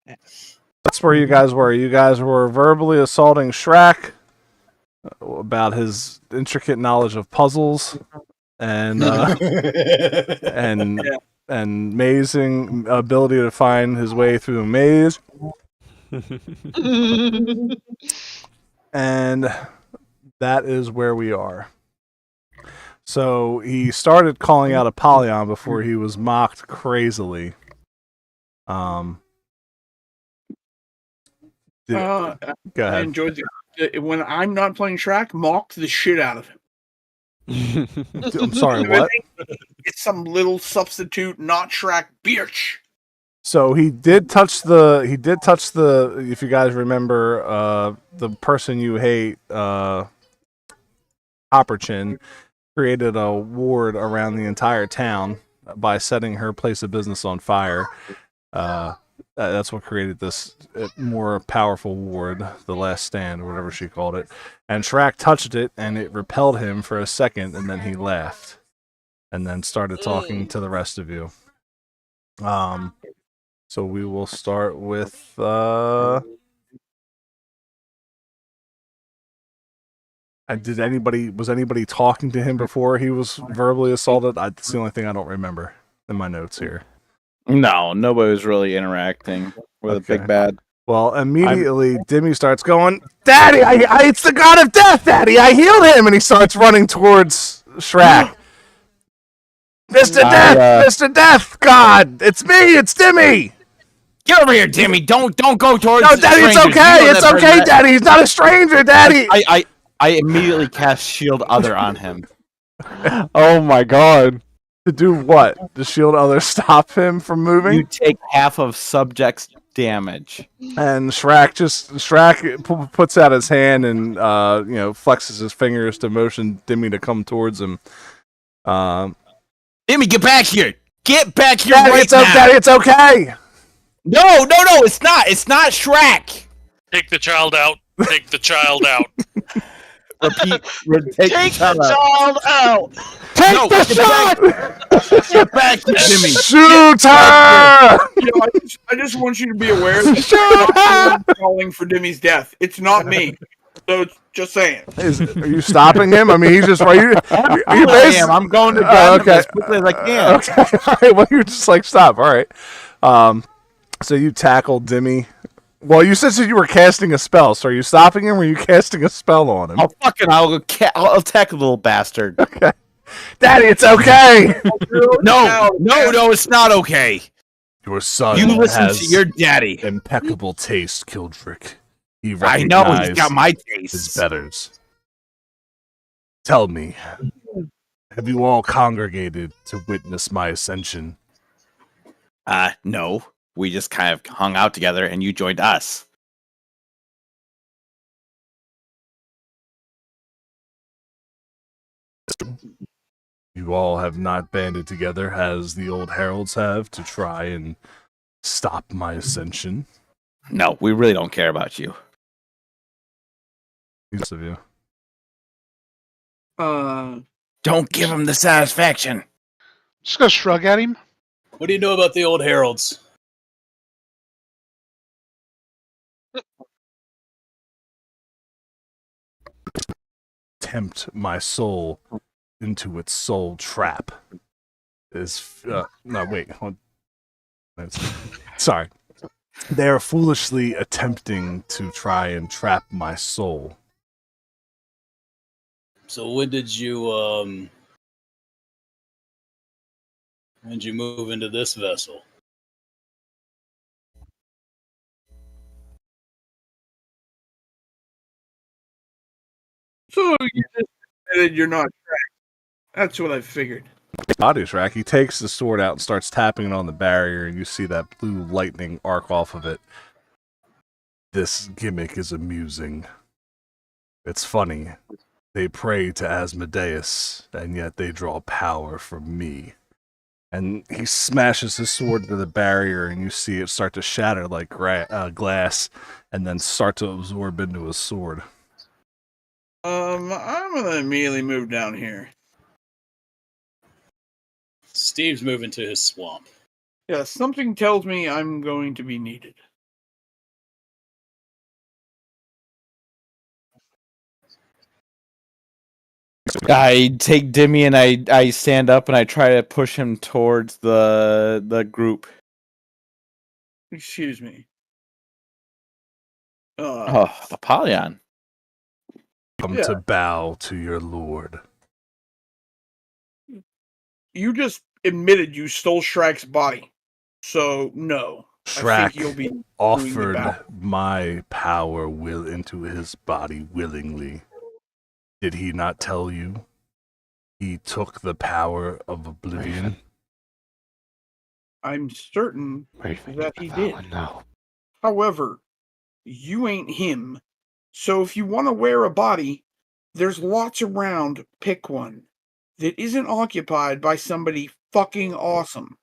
That's where you guys were. You guys were verbally assaulting Shrek about his intricate knowledge of puzzles and and Yeah. and amazing ability to find his way through the maze. And that is where we are. So he started calling out Apollyon before he was mocked crazily. Go I ahead. enjoyed when I'm not playing Shrek, mocked the shit out of him. I'm sorry, what? It's some little substitute, not Shrek, bitch. So he did touch the. If you guys remember, the person you hate, Hopperchin, created a ward around the entire town by setting her place of business on fire. That's what created this more powerful ward, the Last Stand, or whatever she called it. And Shrek touched it, and it repelled him for a second, and then he laughed, and then started talking to the rest of you. So we will start with was anybody talking to him before he was verbally assaulted? That's the only thing I don't remember in my notes here. No, nobody was really interacting with a big bad. Well, immediately Dimmy starts going, "Daddy, it's the god of death, Daddy! I healed him!" And he starts running towards Shrek. Mr. Death! Mr. Death! God! It's me! It's Dimmy! Get over here, Dimmy! Don't go towards. No, Daddy, it's okay! It's okay, Daddy! He's not a stranger, Daddy! I immediately cast Shield Other on him. Oh my god. To do what? To shield others stop him from moving? You take half of subject's damage. And Shrek puts out his hand and flexes his fingers to motion Dimmy to come towards him. Dimmy, get back here! Get back here Daddy, right now! Daddy, it's okay! No, it's not! It's not Shrek! Take the child out. Take the child out. Repeat. Take the child out! Take the shot! Get back here, Dimmy! Shoot her! I just want you to be aware that I'm calling for Dimmy's death. It's not me. So just saying. Are you stopping him? I mean, he's just right. I'm going to grab him as quickly as I can. Okay. All right. Well, you're just like, stop. All right. So you tackled Dimmy. Well, you said you were casting a spell. So are you stopping him, or are you casting a spell on him? I'll attack the little bastard. Okay. Daddy, it's okay. No, it's not okay. Your son You listen has to your daddy. impeccable taste, Kildrick. He I know he's recognized got my his taste. betters. Tell me, have you all congregated to witness my ascension? No. We just kind of hung out together and you joined us. You all have not banded together as the old heralds have to try and stop my ascension. No, we really don't care about you. Each of you. Don't give him the satisfaction. Just gonna shrug at him. What do you know about the old heralds? Tempt my soul into its soul trap. No, wait. Sorry. They are foolishly attempting to try and trap my soul. So when did you move into this vessel? So you just admitted you're not Shrek. That's what I figured. Body Shrek, he takes the sword out and starts tapping it on the barrier, and you see that blue lightning arc off of it. This gimmick is amusing. It's funny. They pray to Asmodeus, and yet they draw power from me. And he smashes his sword into the barrier, and you see it start to shatter like glass, and then start to absorb into his sword. I'm gonna immediately move down here. Steve's moving to his swamp. Yeah, something tells me I'm going to be needed. I take Dimmy and I stand up and I try to push him towards the group. Excuse me. Oh, Apollyon. Come Yeah. to bow to your lord. You just admitted you stole Shrek's body. So, no. I think you'll be Shrek doing the battle. offered my power will into his body willingly. Did he not tell you? He took the power of oblivion. Raven. I'm certain Raven, that he did. No. However, you ain't him. So if you want to wear a body, there's lots around. Pick one that isn't occupied by somebody fucking awesome.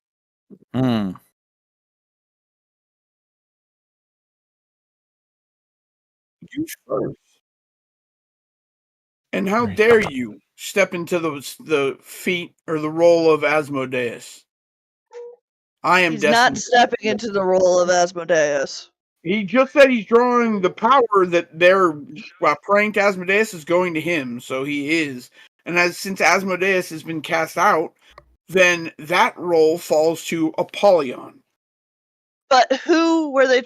Hmm. You first. And how Right. dare you step into the feet or the role of Asmodeus? I am He's not destined. stepping into the role of Asmodeus. He just said he's drawing the power that they're praying to Asmodeus is going to him, so he is. And since Asmodeus has been cast out, then that role falls to Apollyon. But who were they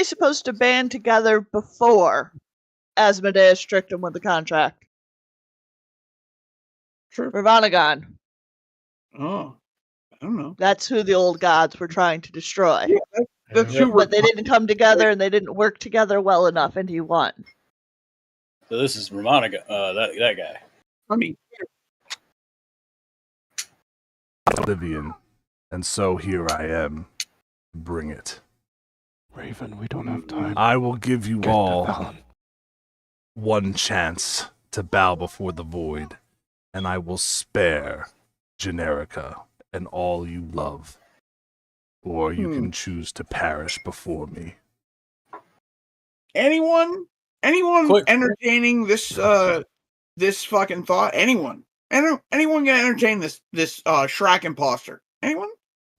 supposed to band together before Asmodeus tricked him with the contract? Sure. Ravanagon. Oh, I don't know. That's who the old gods were trying to destroy. Yeah, that's who we're But they didn't come together and they didn't work together well enough, and he won. So this is Ramana, that guy. I mean, Oblivion. And so here I am. Bring it. Raven, we don't have time. I will give you Get the all Valen. one chance to bow before the void, and I will spare Generica and all you love. Or you can choose to perish before me. anyone Quick. entertaining this this fucking thought? Anyone gonna entertain this Shrek imposter? Anyone?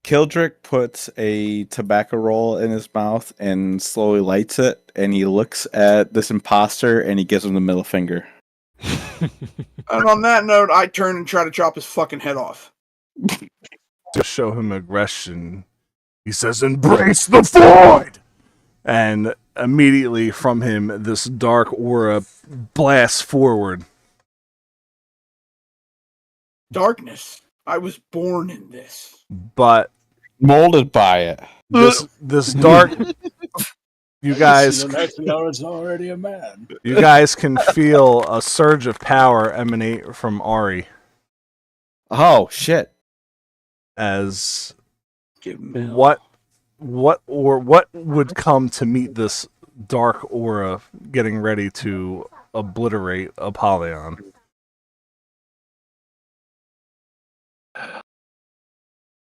Kildrick puts a tobacco roll in his mouth and slowly lights it, and he looks at this imposter and he gives him the middle finger. And on that note, I turn and try to chop his fucking head off. To show him aggression, he says, "Embrace the void!" And immediately from him, this dark aura blasts forward. Darkness. I was born in this. But Molded by it. this dark, you guys, The next hour is already a man. you guys can feel a surge of power emanate from Ari Oh, shit. as Give me what would come to meet this dark aura getting ready to obliterate Apollyon.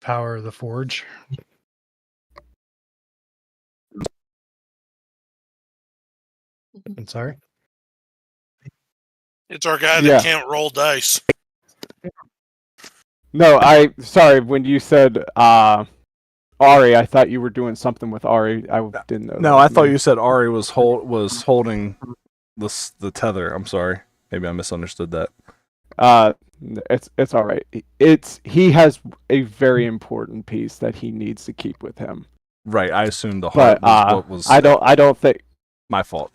Power of the Forge. I'm sorry. It's our guy that Yeah. can't roll dice. No, sorry, when you said Ari, I thought you were doing something with Ari. I didn't know. No, I thought you said Ari was holding the tether. I'm sorry. Maybe I misunderstood that. It's all right. He has a very important piece that he needs to keep with him. Right, I assumed the But heart was what was I don't think my fault.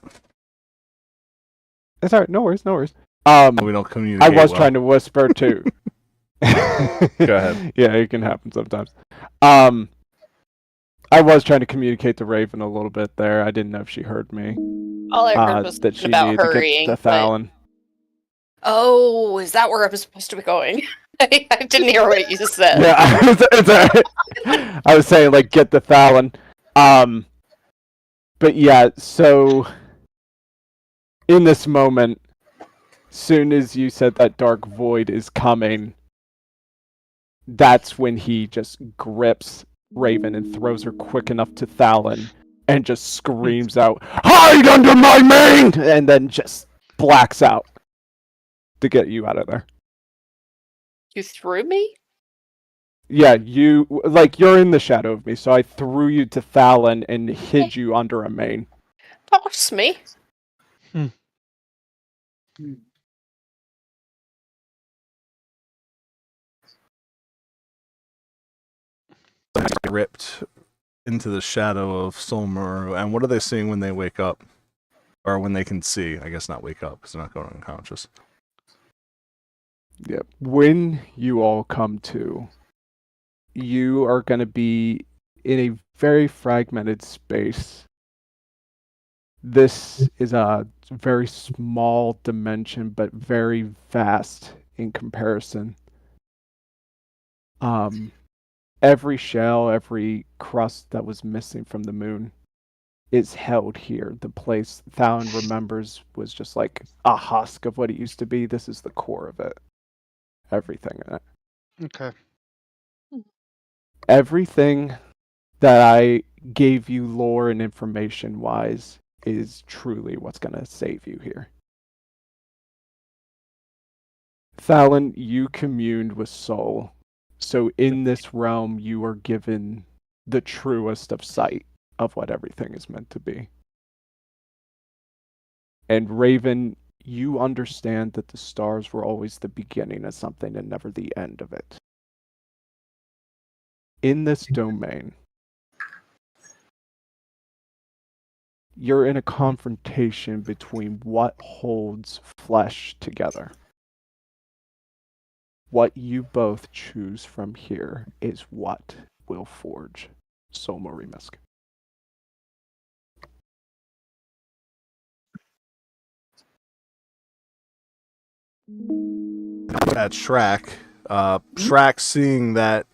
it's all right. No worries. We don't communicate. I was well. trying to whisper too. Go ahead. Yeah, it can happen sometimes. I was trying to communicate to Raven a little bit there. I didn't know if she heard me. All I heard was That she about needed to hurrying. get the but- Fallon. Oh, is that where I was supposed to be going? I didn't hear what you said. Yeah, it's all right. I was saying like get the Fallon. But yeah, so in this moment, soon as you said that dark void is coming, that's when he just grips Raven and throws her quick enough to Thalon and just screams out, "Hide under my mane!" and then just blacks out to get you out of there. You threw me? Yeah, you're in the shadow of me, so I threw you to Thalon and hid you under a mane. Toss me. ripped into the shadow of Solmaru. And what are they seeing when they wake up? Or when they can see? I guess not wake up, because they're not going unconscious. Yep. When you all come to, you are going to be in a very fragmented space. This is a very small dimension, but very vast in comparison. Every shell, every crust that was missing from the moon is held here. The place Thalen remembers was just like a husk of what it used to be. This is the core of it. Everything in it. Okay. Everything that I gave you lore and information wise is truly what's going to save you here. Thalen, you communed with Soul. So in this realm, you are given the truest of sight of what everything is meant to be. And Raven, you understand that the stars were always the beginning of something and never the end of it. In this domain, you're in a confrontation between what holds flesh together. What you both choose from here is what will forge Solmaru Misk. At Shrek, Shrek seeing that,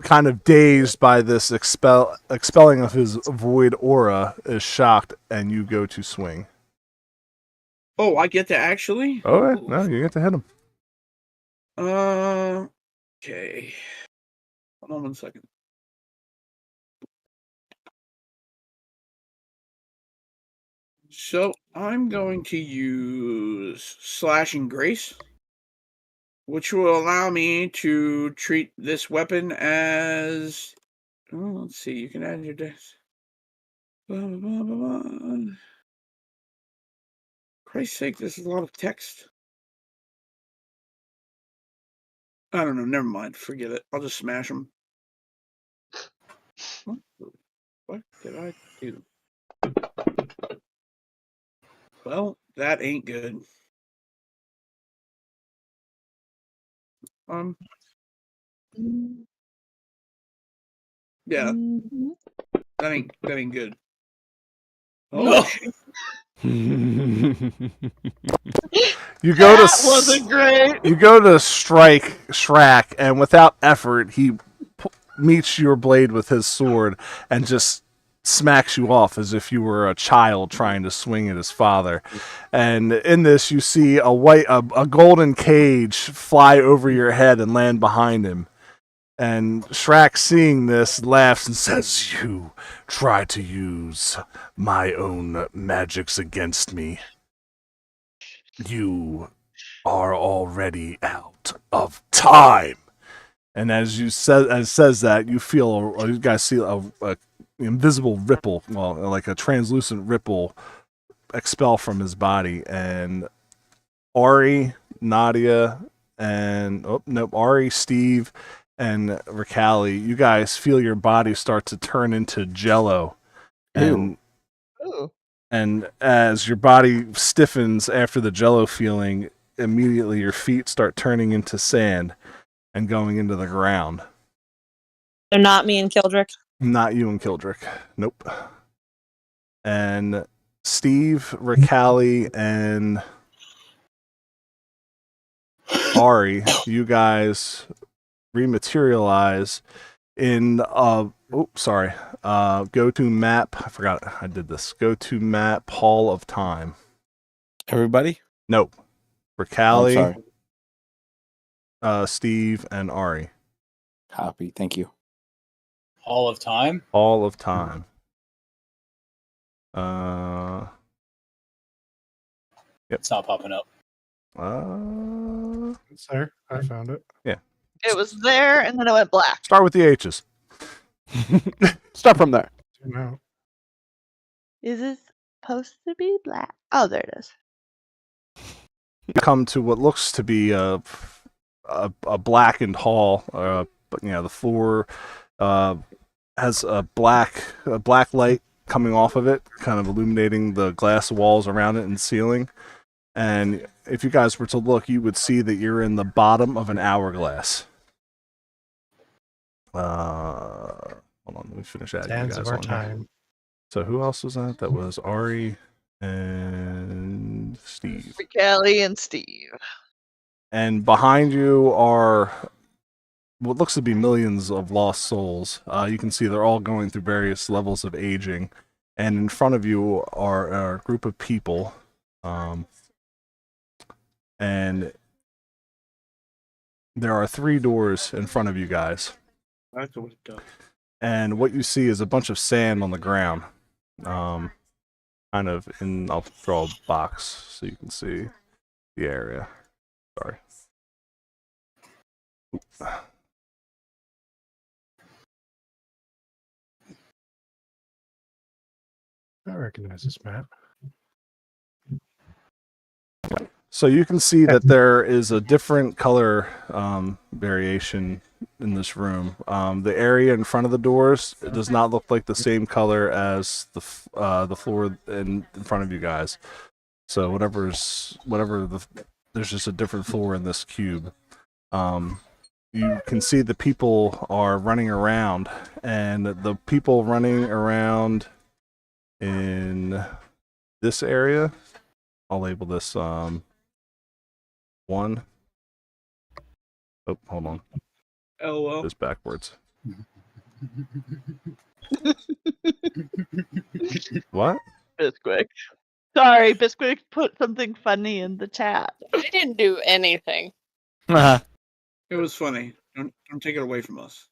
kind of dazed by this expelling of his void aura, is shocked, and you go to swing. Oh, I get to actually? Oh, yeah. No, you get to hit him. Okay. Hold on 1 second. So I'm going to use Slashing Grace, which will allow me to treat this weapon as. Oh, let's see. You can add your dex. Blah, blah, blah, blah, blah. Christ's sake, this is a lot of text. I don't know. Never mind. Forget it. I'll just smash them. What did I do? Well, that ain't good. Yeah, that ain't good. Oh, shit. You go That wasn't great. You go to strike Shrek, and without effort, he meets your blade with his sword and just smacks you off as if you were a child trying to swing at his father. And in this, you see a golden cage fly over your head and land behind him. And Shrek, seeing this, laughs and says, "You try to use my own magics against me. You are already out of time." And as says that, you feel, you guys see a invisible ripple, well, like a translucent ripple, expel from his body. And Ari, Nadia, and Ari, Steve, and Ricali, you guys feel your body start to turn into jello. And and as your body stiffens after the jello feeling, immediately your feet start turning into sand and going into the ground. They're not me and Kildrick. Not you and Kildrick. Nope. And Steve, Ricali, and Ari, you guys rematerialize in go to map. I forgot I did this. Go to map Hall of Time. Everybody? Nope. Oh, Ricali, sorry. Steve, and Ari. Copy. Thank you. Hall of Time? Hall of Time. Yep. It's not popping up. It's there. I found it. Yeah. It was there, and then it went black. Start with the H's. Start from there. No. Is it supposed to be black? Oh, there it is. You come to what looks to be a blackened hall, but the floor has a black light coming off of it, kind of illuminating the glass walls around it and ceiling. And if you guys were to look, you would see that you're in the bottom of an hourglass. Hold on, let me finish adding you Sands guys of our on here. time. So who else was that? That was Ari and Steve. Kelly and Steve. And behind you are what looks to be millions of lost souls. You can see they're all going through various levels of aging. And in front of you are a group of people. And there are 3 doors in front of you guys. That's what it does. And what you see is a bunch of sand on the ground. Kind of in, I'll draw a box so you can see the area. Sorry. I recognize this map. So you can see that there is a different color variation in this room. The area in front of the doors does not look like the same color as the floor in front of you guys. So there's just a different floor in this cube. You can see the people are running around, and the people running around in this area, I'll label this 1. Oh, hold on. LOL. Just backwards. What? Bisquick. Sorry, Bisquick put something funny in the chat. I didn't do anything. It was funny. Don't take it away from us.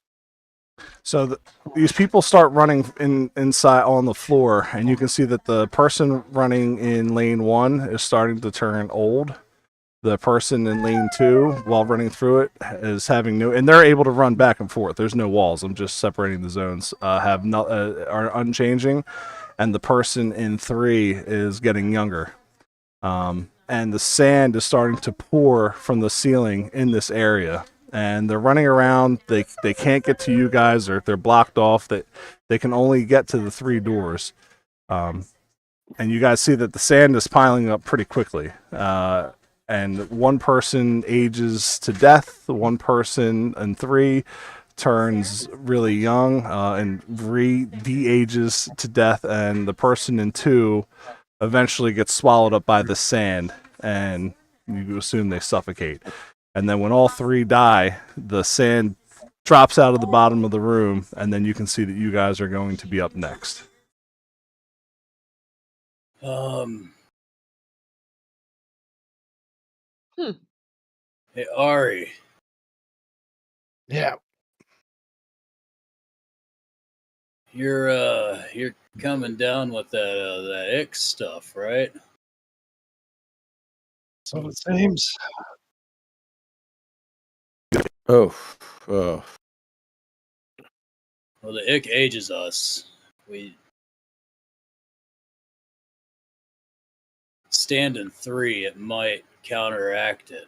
So these people start running inside on the floor, and you can see that the person running in lane 1 is starting to turn old. The person in lane 2, while running through it, is having and they're able to run back and forth. There's no walls. I'm just separating the zones. Are unchanging, and the person in 3 is getting younger. And the sand is starting to pour from the ceiling in this area. And they're running around. They can't get to you guys, or they're blocked off. That they can only get to the 3 doors. And you guys see that the sand is piling up pretty quickly. And one person ages to death. One person in 3 turns really young and de-ages to death. And the person in 2 eventually gets swallowed up by the sand, and you assume they suffocate. And then when all 3 die, the sand drops out of the bottom of the room, and then you can see that you guys are going to be up next. Hey, Ari. Yeah. You're coming down with that X stuff, right? So it seems. Oh. Well, the Ick ages us. We stand in 3. It might counteract it.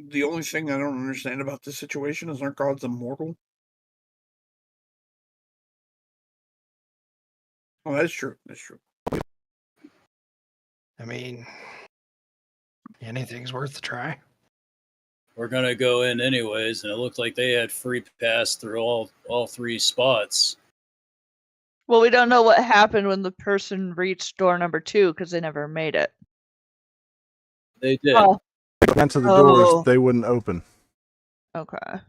The only thing I don't understand about this situation is aren't gods immortal? Oh, that's true. That's true. I mean, anything's worth a try. We're gonna go in anyways, and it looked like they had free pass through all 3 spots. Well, we don't know what happened when the person reached door number 2 because they never made it. They did. Oh, If they went to the doors, they wouldn't open. okay.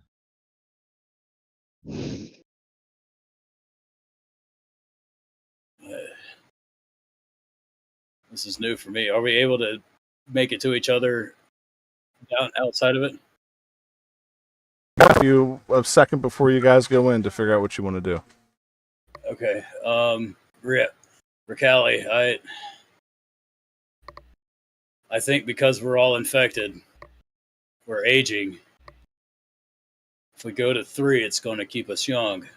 This is new for me. Are we able to make it to each other down outside of it? You a second before you guys go in to figure out what you want to do. Okay. Ricali, I think because we're all infected, we're aging. If we go to 3, it's going to keep us young.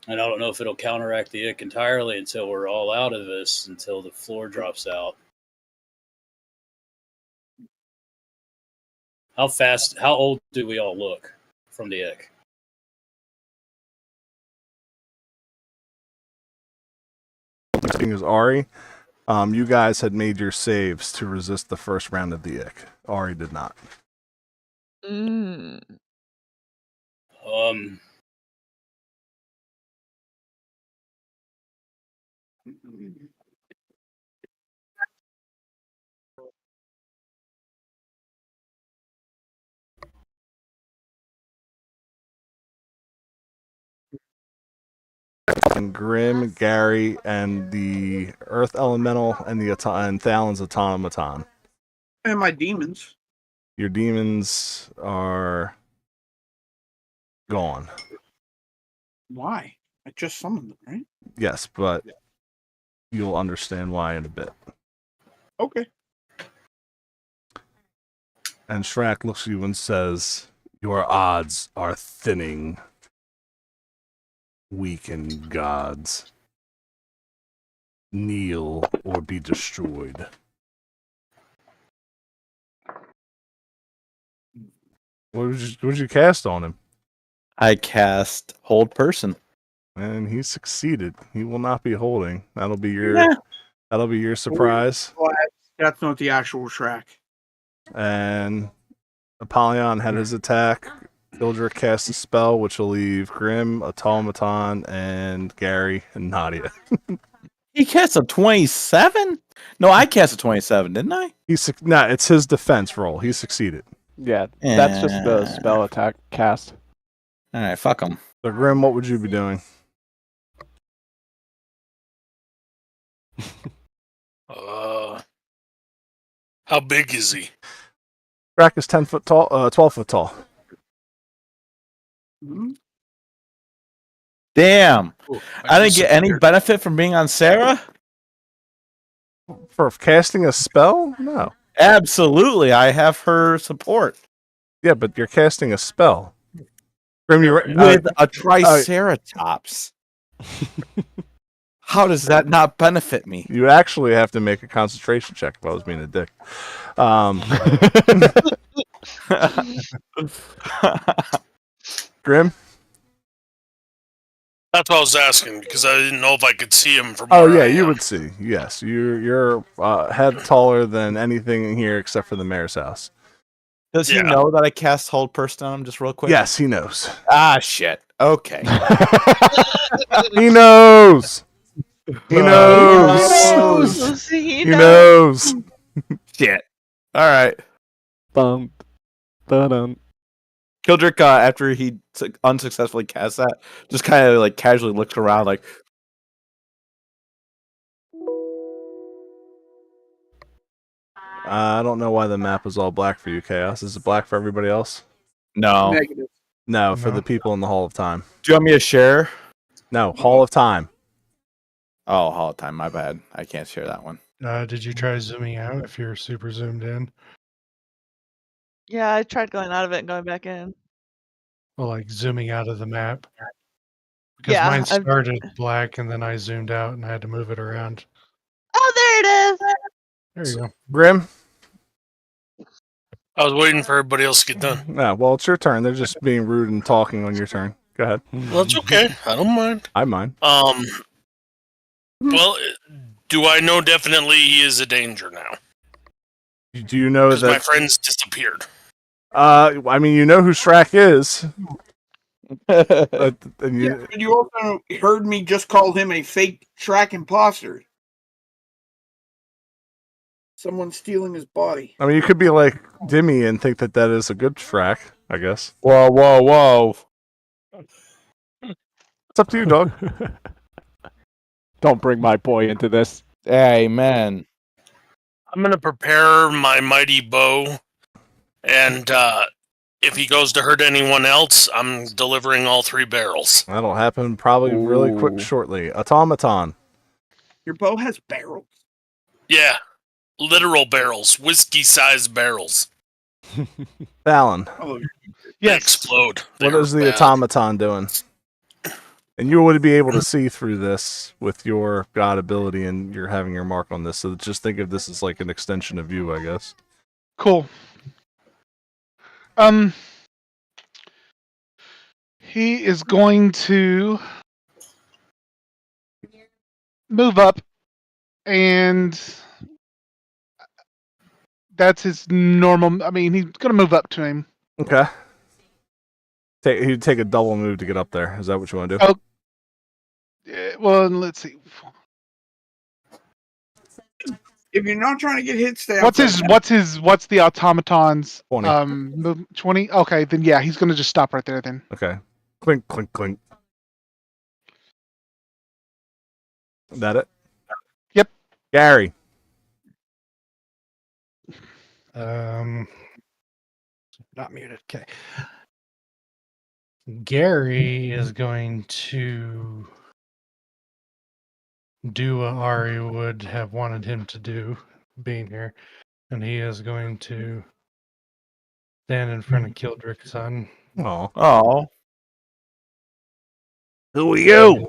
And I don't know if it'll counteract the ick entirely until we're all out of this, until the floor drops out. How old do we all look from the ick? Next thing is Ari. You guys had made your saves to resist the first round of the ick. Ari did not. Mm. And Grim, Gary, and the Earth Elemental, and and Thalen's Automaton. And my demons. Your demons are gone. Why? I just summoned them, right? Yes, but you'll understand why in a bit. Okay. And Shrek looks at you and says, "Your odds are thinning. Weakened gods. Kneel or be destroyed." What did you cast on him? I cast Hold Person. And he succeeded. He will not be holding. That'll be your surprise. Well, that's not the actual track. And Apollyon had his attack. Ildra cast a spell, which will leave Grim, Automaton, and Gary and Nadia. He cast a 27? No, I cast a 27, didn't I? It's his defense roll. He succeeded. Yeah, that's just the spell attack cast. All right, fuck him. So Grim, what would you be doing? How big is he? Rack is 10 foot tall, 12 foot tall. Mm-hmm. Damn. I didn't get any benefit from being on Sarah? For casting a spell? No. Absolutely. I have her support. Yeah, but you're casting a spell. Grim, you're With a Triceratops. How does that not benefit me? You actually have to make a concentration check if I was being a dick. Grim? That's what I was asking because I didn't know if I could see him from. Oh where yeah, I you am. would see. Yes, you're head taller than anything in here except for the mayor's house. Does he know that I cast Hold Person on him just real quick? Yes, he knows. Ah, shit. Okay. He knows. He knows. He He knows. Shit. All right. Bum. Ba-dum. Kildrick, after he unsuccessfully cast that, just kind of like casually looks around like, I don't know why the map is all black for you, Chaos. Is it black for everybody else? no. Negative. No, for the people in the Hall of Time. Do you want me to share? No, Hall of Time. Oh, Hall of Time. My bad. I can't share that one. Did you try zooming out if you're super zoomed in? Yeah, I tried going out of it and going back in. Well, like zooming out of the map? Because Yeah, mine I've- started black and then I zoomed out and I had to move it around. Oh, there it is. There you go. Grim? I was waiting for everybody else to get done. Yeah, well, it's your turn. They're just being rude and talking on your turn. Go ahead. Well, it's okay. I don't mind. I mind. Well, do I know definitely he is a danger now? Do you know Because that? my friends disappeared. I mean, you know who Shrek is. And you, Yeah, but you also heard me just call him a fake track imposter. Someone stealing his body. I mean, you could be like Dimmy and think that that is a good Shrek, I guess. Whoa, whoa, whoa. It's up to you, dog. Don't bring my boy into this. Amen. I'm going to prepare my mighty bow, and if he goes to hurt anyone else, I'm delivering all 3 barrels. That'll happen probably really quick Ooh. shortly. Automaton. Your bow has barrels. Yeah, literal barrels, whiskey-sized barrels. Fallon. Oh, They explode. What is the automaton doing? And you would be able to see through this with your god ability, and you're having your mark on this. So just think of this as like an extension of you, I guess. Cool. He is going to move up, and that's his normal. I mean, he's going to move up to him. Okay. He'd take a double move to get up there. Is that what you want to do? Oh, well, let's see. If you're not trying to get hit, stay What's outside. what's the automaton's 20. 20? Okay, then yeah, he's going to just stop right there then. Okay. Clink, clink, clink. That it? Yep. Gary. Not muted. Okay. Gary is going to do what Ari would have wanted him to do, being here, and he is going to stand in front of Kildrick's son. Oh. Who are you?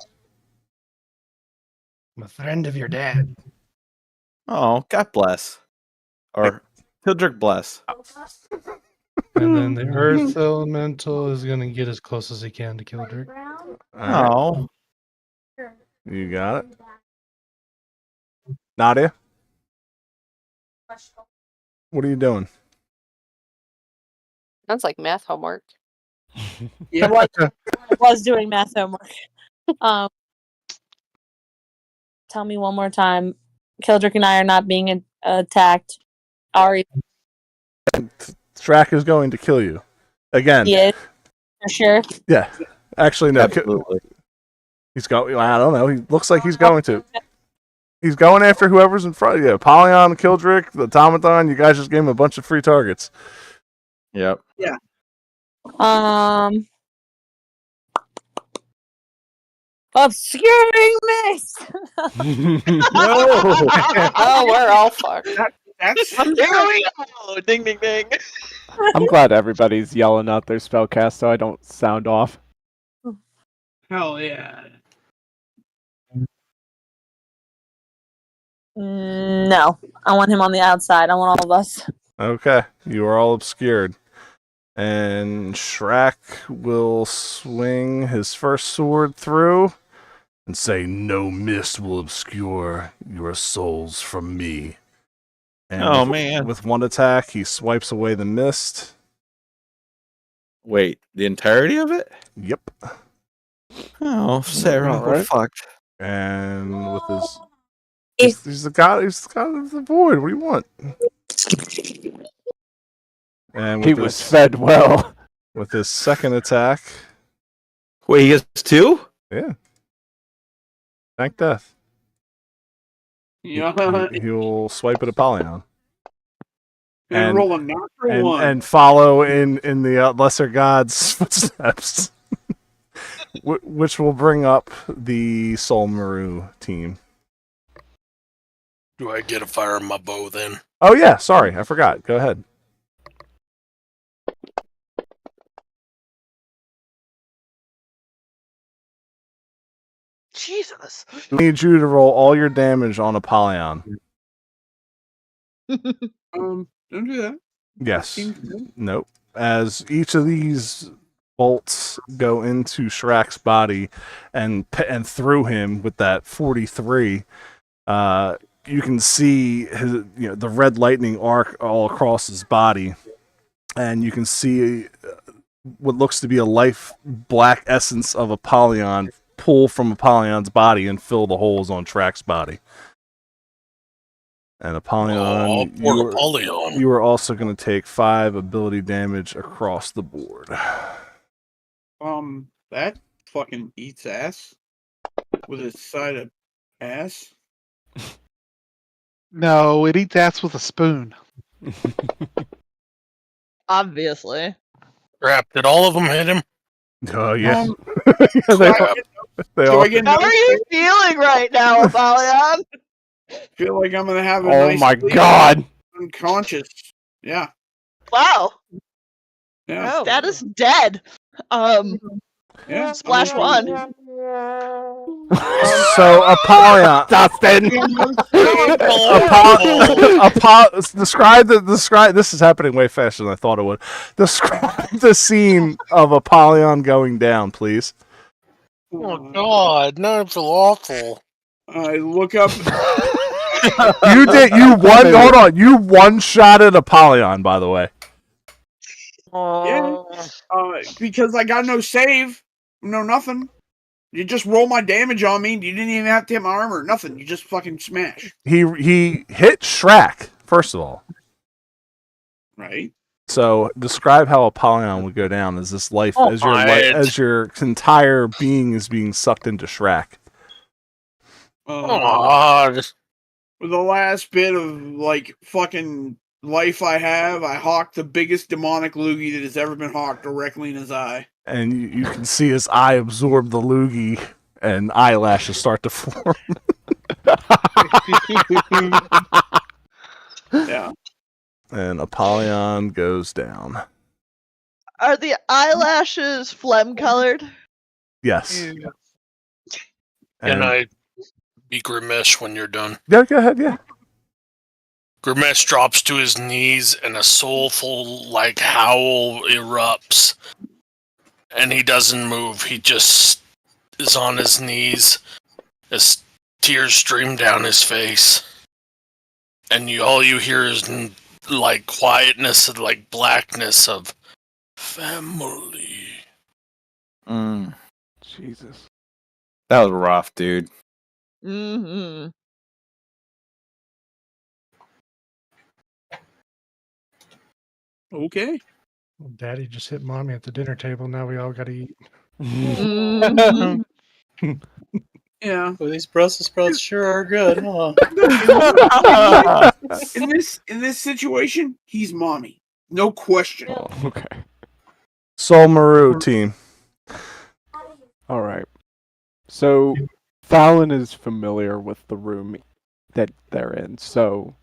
I'm a friend of your dad. Oh, God bless. Or Hildrick bless. And then the Earth Elemental is going to get as close as he can to Kildrick. Oh. You got it. Nadia? What are you doing? Sounds like math homework. Yeah. I was doing math homework. Tell me one more time. Kildrick and I are not being attacked. Ari. Strack is going to kill you. Again. Yeah, for sure. Yeah. Actually, no. Absolutely. He's going. I don't know. He looks like he's going to. He's going after whoever's in front of you. Apollyon, Kildrick, the automaton. You guys just gave him a bunch of free targets. Yep. Yeah. Obscuring mist. Oh, we're all fucked. That's There we go! Ding, ding, ding. I'm glad everybody's yelling out their spellcast so I don't sound off. hell yeah. No, I want him on the outside. I want all of us. Okay. You are all obscured. And Shrek will swing his first sword through and say, "No mist will obscure your souls from me." And Man. with one attack, he swipes away the mist. Wait, the entirety of it? Yep. Oh, Sarah, All right. we're fucked. And with his... He's the god of the void. What do you want? And He with was his, fed well. with his second attack, Wait, he gets 2? yeah. Thank death. Yeah. He'll swipe at Apollyon. And roll a natural one. And follow in the lesser god's footsteps, which will bring up the Soul Maru team. Do I get a fire in my bow then? Oh yeah, sorry, I forgot. Go ahead. Jesus. I need you to roll all your damage on Apollyon. Don't do that. Yes. Seems good. Nope. As each of these bolts go into Shrak's body and through him with that 43, you can see his, the red lightning arc all across his body, and you can see what looks to be a life black essence of Apollyon pull from Apollyon's body and fill the holes on Shrak's body. And Apollyon, poor Apollyon. you are also going to take 5 ability damage across the board. That fucking eats ass with a side of ass. No, it eats ass with a spoon. Obviously. Crap, did all of them hit him? Oh yeah, Crap. they Do all. I get How are you feeling right now, Apollyon? feel like I'm gonna have a Oh nice my sleep. god! Unconscious. Yeah. Wow. Yeah. Status dead. Yeah. Splash one. So Apollyon, Dustin. describe. This is happening way faster than I thought it would. Describe the scene of Apollyon going down, please. Oh God, no, it's awful. I look up. Hold on. You one shot at Apollyon, by the way. Yeah. Because I got no save, no nothing. You just roll my damage on me. You didn't even have to hit my armor. Nothing. You just fucking smash. He hit Shrek, first of all. Right. So describe how Apollyon would go down as this life, as your entire being is being sucked into Shrek. With the last bit of like fucking life I have, I hawk the biggest demonic loogie that has ever been hawked directly in his eye. And you can see his eye absorb the loogie, and eyelashes start to form. Yeah. And Apollyon goes down. Are the eyelashes phlegm colored? Yes. Can I be Grimesh when you're done? Yeah, go ahead, yeah. Grimesh drops to his knees and a soulful, like, howl erupts. And he doesn't move. He just is on his knees as tears stream down his face. And all you hear is, like, quietness and, like, blackness of family. Jesus. That was rough, dude. Mm-hmm. Okay. Well, Daddy just hit mommy at the dinner table. Now we all got to eat. Mm-hmm. Yeah. Well, these Brussels sprouts sure are good, huh? In this situation, he's mommy. No question. Oh, okay. Soul Maru team. All right. So Fallon is familiar with the room that they're in. So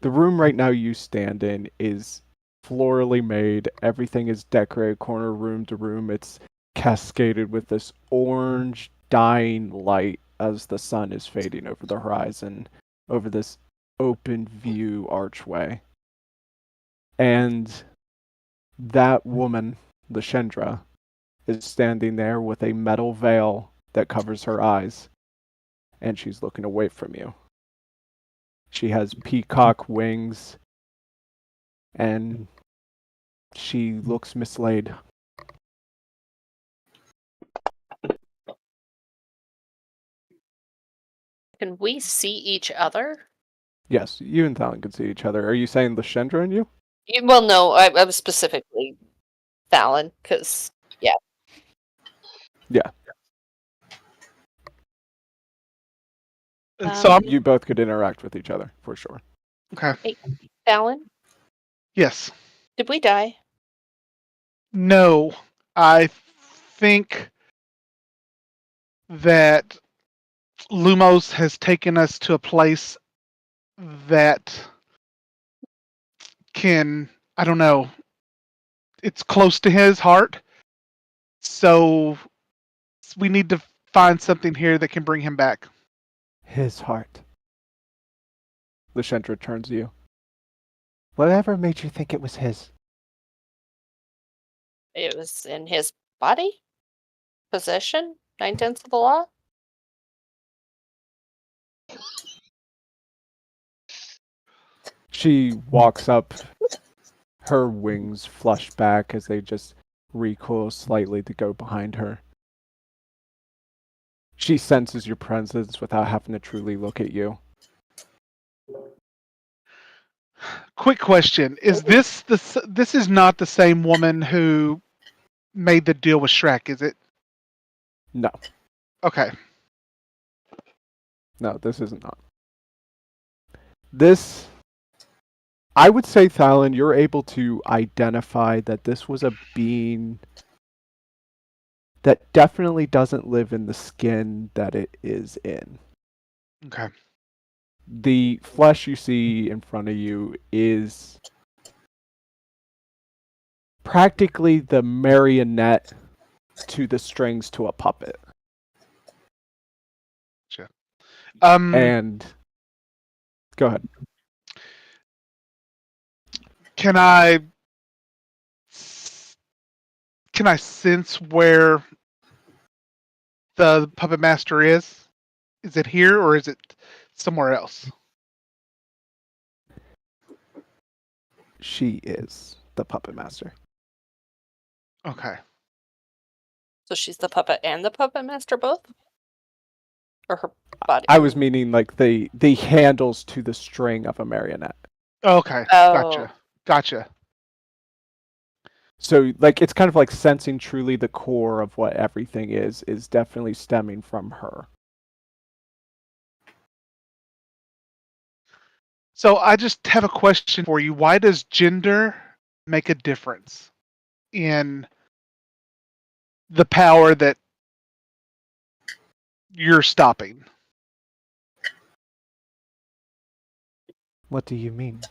the room right now you stand in is florally made. Everything is decorated corner room to room. It's cascaded with this orange dying light as the sun is fading over the horizon over this open view archway. And that woman, Lashendra, is standing there with a metal veil that covers her eyes, and she's looking away from you. She has peacock wings, and she looks mislaid. Can we see each other? Yes, you and Talon can see each other. Are you saying Lashendra and you? Well, no, I was specifically Fallon, because, yeah. Yeah. And so I'm, You both could interact with each other, for sure. okay. Hey, Fallon, Yes. did we die? No. I think that Lumos has taken us to a place that can, I don't know, it's close to his heart. So we need to find something here that can bring him back. His heart. Lashendra turns to you. Whatever made you think it was his? It was in his body? Possession? 9/10 of the law? She walks up. Her wings flush back as they just recoil slightly to go behind her. She senses your presence without having to truly look at you. Quick question: is this this is not the same woman who made the deal with Shrek, is it? No. Okay. No, this is not. This, I would say, Thalon, you're able to identify that this was a being that definitely doesn't live in the skin that it is in. Okay. The flesh you see in front of you is practically the marionette to the strings to a puppet. And go ahead. Can I sense where the puppet master is? Is it here or is it somewhere else? She is the puppet master. Okay. So she's the puppet and the puppet master both? Or her body? I was meaning like the handles to the string of a marionette. Okay. Oh. Gotcha. So like it's kind of like sensing truly the core of what everything is definitely stemming from her. So I just have a question for you. Why does gender make a difference in the power that you're stopping? What do you mean?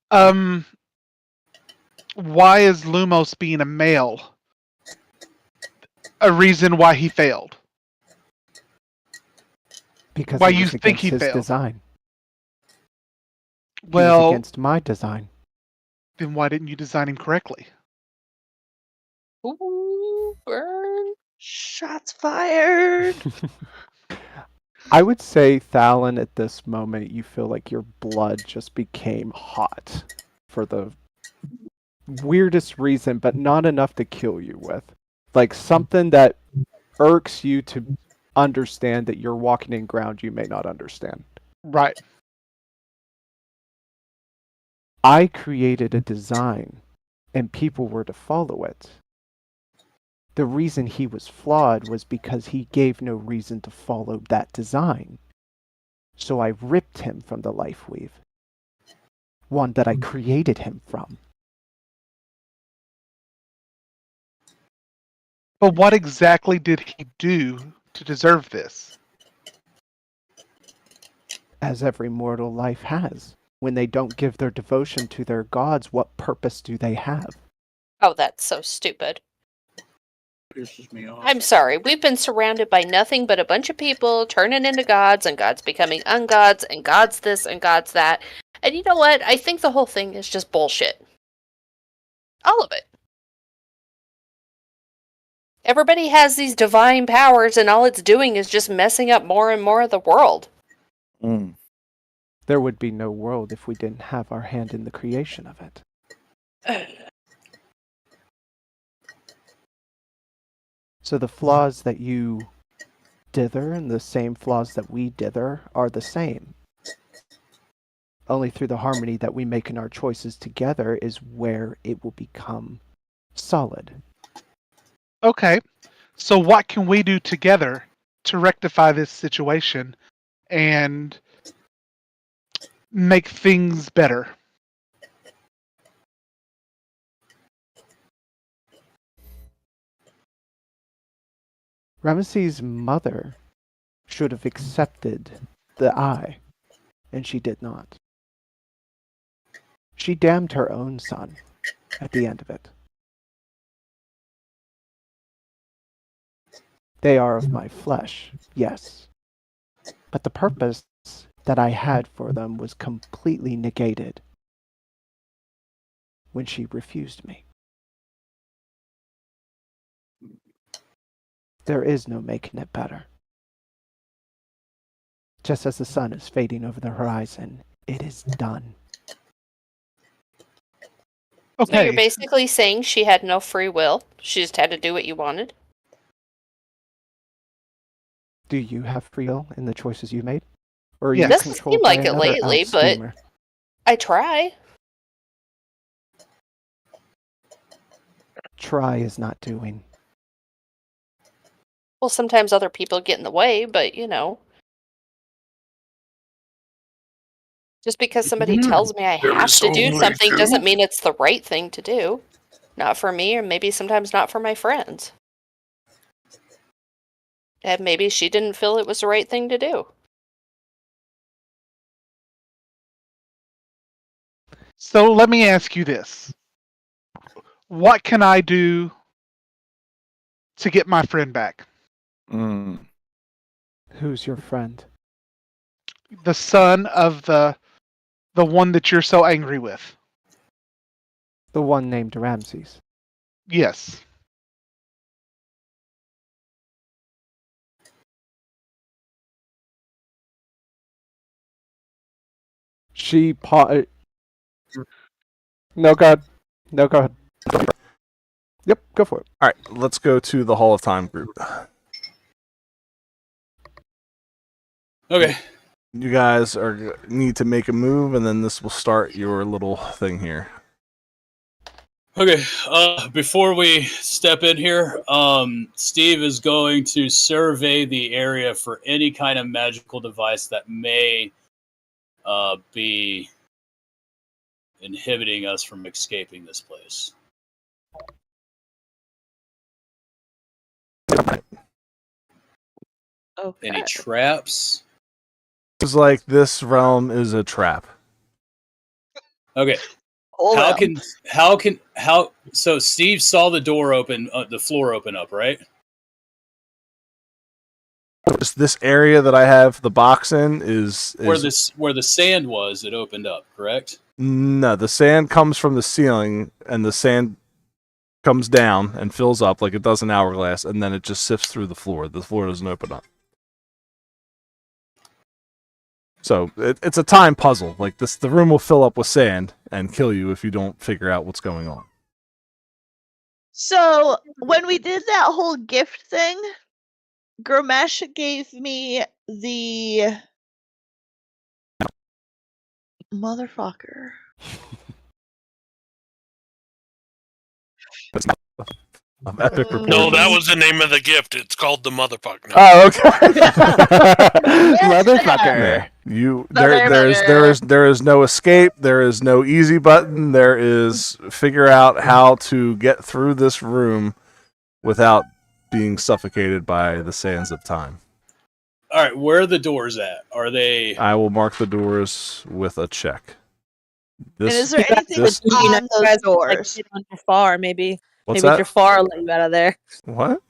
Why is Lumos being a male a reason why he failed? Because Why it you was think against he his failed? design. He was Well, against my design. then why didn't you design him correctly? Ooh, burn. Shots fired. I would say, Thalon, at this moment, you feel like your blood just became hot for the weirdest reason, but not enough to kill you with. Like something that irks you to understand that you're walking in ground you may not understand. Right. I created a design, and people were to follow it. The reason he was flawed was because he gave no reason to follow that design. So I ripped him from the life weave. One that I created him from. But what exactly did he do to deserve this? As every mortal life has. When they don't give their devotion to their gods, what purpose do they have? Oh, that's so stupid. Pisses me off. I'm sorry. We've been surrounded by nothing but a bunch of people turning into gods and gods becoming ungods and gods this and gods that. And you know what? I think the whole thing is just bullshit. All of it. Everybody has these divine powers and all it's doing is just messing up more and more of the world. Mm. There would be no world if we didn't have our hand in the creation of it. So the flaws that you dither and the same flaws that we dither are the same. Only through the harmony that we make in our choices together is where it will become solid. Okay. So what can we do together to rectify this situation and make things better? Ramesses' mother should have accepted the eye, and she did not. She damned her own son at the end of it. They are of my flesh, yes. But the purpose that I had for them was completely negated when she refused me. There is no making it better. Just as the sun is fading over the horizon, it is done. So you're Okay. basically saying she had no free will? She just had to do what you wanted? Do you have free will in the choices you made? Or are Yes. you Doesn't controlled seem by like it another lately, out but schemer? I try. Try is not doing. Well, sometimes other people get in the way, but you know. Just because somebody tells me I There have is to do only something two. doesn't mean it's the right thing to do. Not for me, or maybe sometimes not for my friends. And maybe she didn't feel it was the right thing to do. So let me ask you this. What can I do to get my friend back? Mm. Who's your friend? The son of the one that you're so angry with. The one named Ramses. Yes. She No, go ahead. No, go ahead. Yep, go for it. All right, let's go to the Hall of Time group. Okay. You guys need to make a move, and then this will start your little thing here. Okay. Before we step in here, Steve is going to survey the area for any kind of magical device that may be inhibiting us from escaping this place. Okay. Any traps? It's like this realm is a trap. Okay. Hold on. So Steve saw the door open, the floor open up, right? This area that I have the box in is where the sand was, it opened up, correct? No, the sand comes from the ceiling, and the sand comes down and fills up like it does an hourglass, and then it just sifts through the floor. The floor doesn't open up. So it's a time puzzle. Like this, the room will fill up with sand and kill you if you don't figure out what's going on. So when we did that whole gift thing, Gromesh gave me the motherfucker. Of epic No, proportions. that was the name of the gift. It's called the motherfucker. Oh, okay. Motherfucker. There is no escape. There is no easy button. There is figure out how to get through this room without being suffocated by the sands of time. All right, where are the doors at? Are they? I will mark the doors with a check. And is there anything this- on those doors? Like, on Jafar, maybe. What's Maybe that? Jafar will let you out of there. What?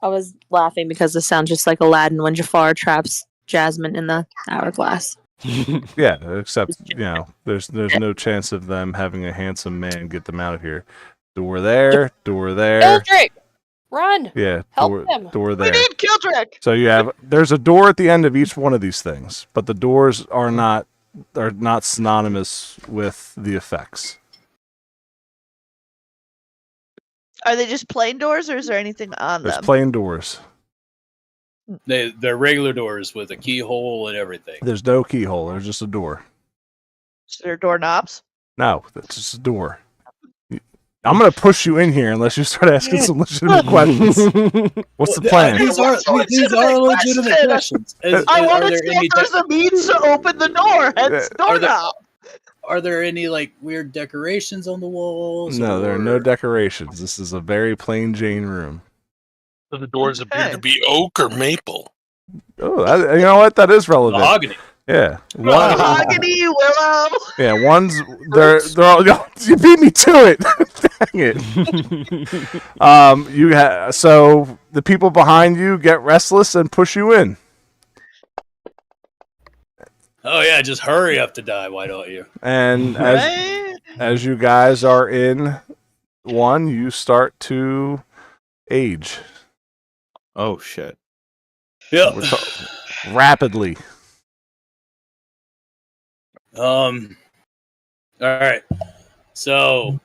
I was laughing because this sounds just like Aladdin when Jafar traps Jasmine in the hourglass. Yeah, except there's no chance of them having a handsome man get them out of here. Door there, door there. Eldrick, run! Yeah, Help him. door there. We need Kildrick. So there's a door at the end of each one of these things, but the doors are not synonymous with the effects. Are they just plain doors, or is there anything on There's them? plain doors. They're regular doors with a keyhole and everything. There's no keyhole. There's just a door. Is there doorknobs? No, that's just a door. I'm gonna push you in here unless you start asking some legitimate questions. What's the plan? These are legitimate questions. I want Are to there see any if there's a means to open the door. Hence doorknob. Are there any like weird decorations on the walls? No, there are no decorations. This is a very plain Jane room. So the doors appear to be oak or maple. Oh, you know what? That is relevant. Mahogany. Yeah. Mahogany, willow. Yeah, they're all you beat me to it. Dang it. So the people behind you get restless and push you in. Oh yeah, just hurry up to die, why don't you? And as you guys are in one, you start to age. Oh shit. Yep. Rapidly. All right. So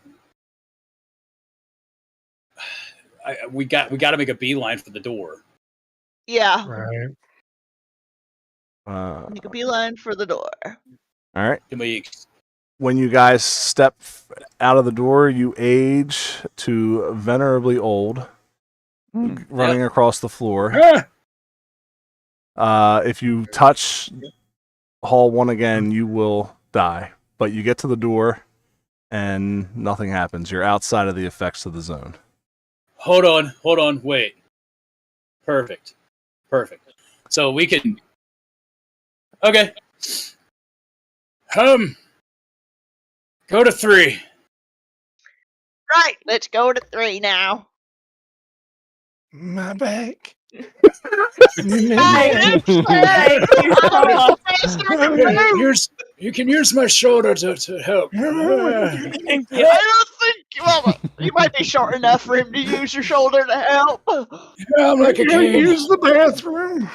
we got to make a beeline for the door. Yeah. Right. Make a beeline for the door. All right. Can we? When you guys step out of the door, you age to venerably old, running across the floor. If you touch Hall 1 again, you will die. But you get to the door, and nothing happens. You're outside of the effects of the zone. Hold on, wait. Perfect. So we can. Okay. Go to 3. Right. Let's go to 3 now. My back. You can use my shoulder to help. I don't think you might be short enough for him to use your shoulder to help. Yeah, I'm like a Can cane. use the bathroom.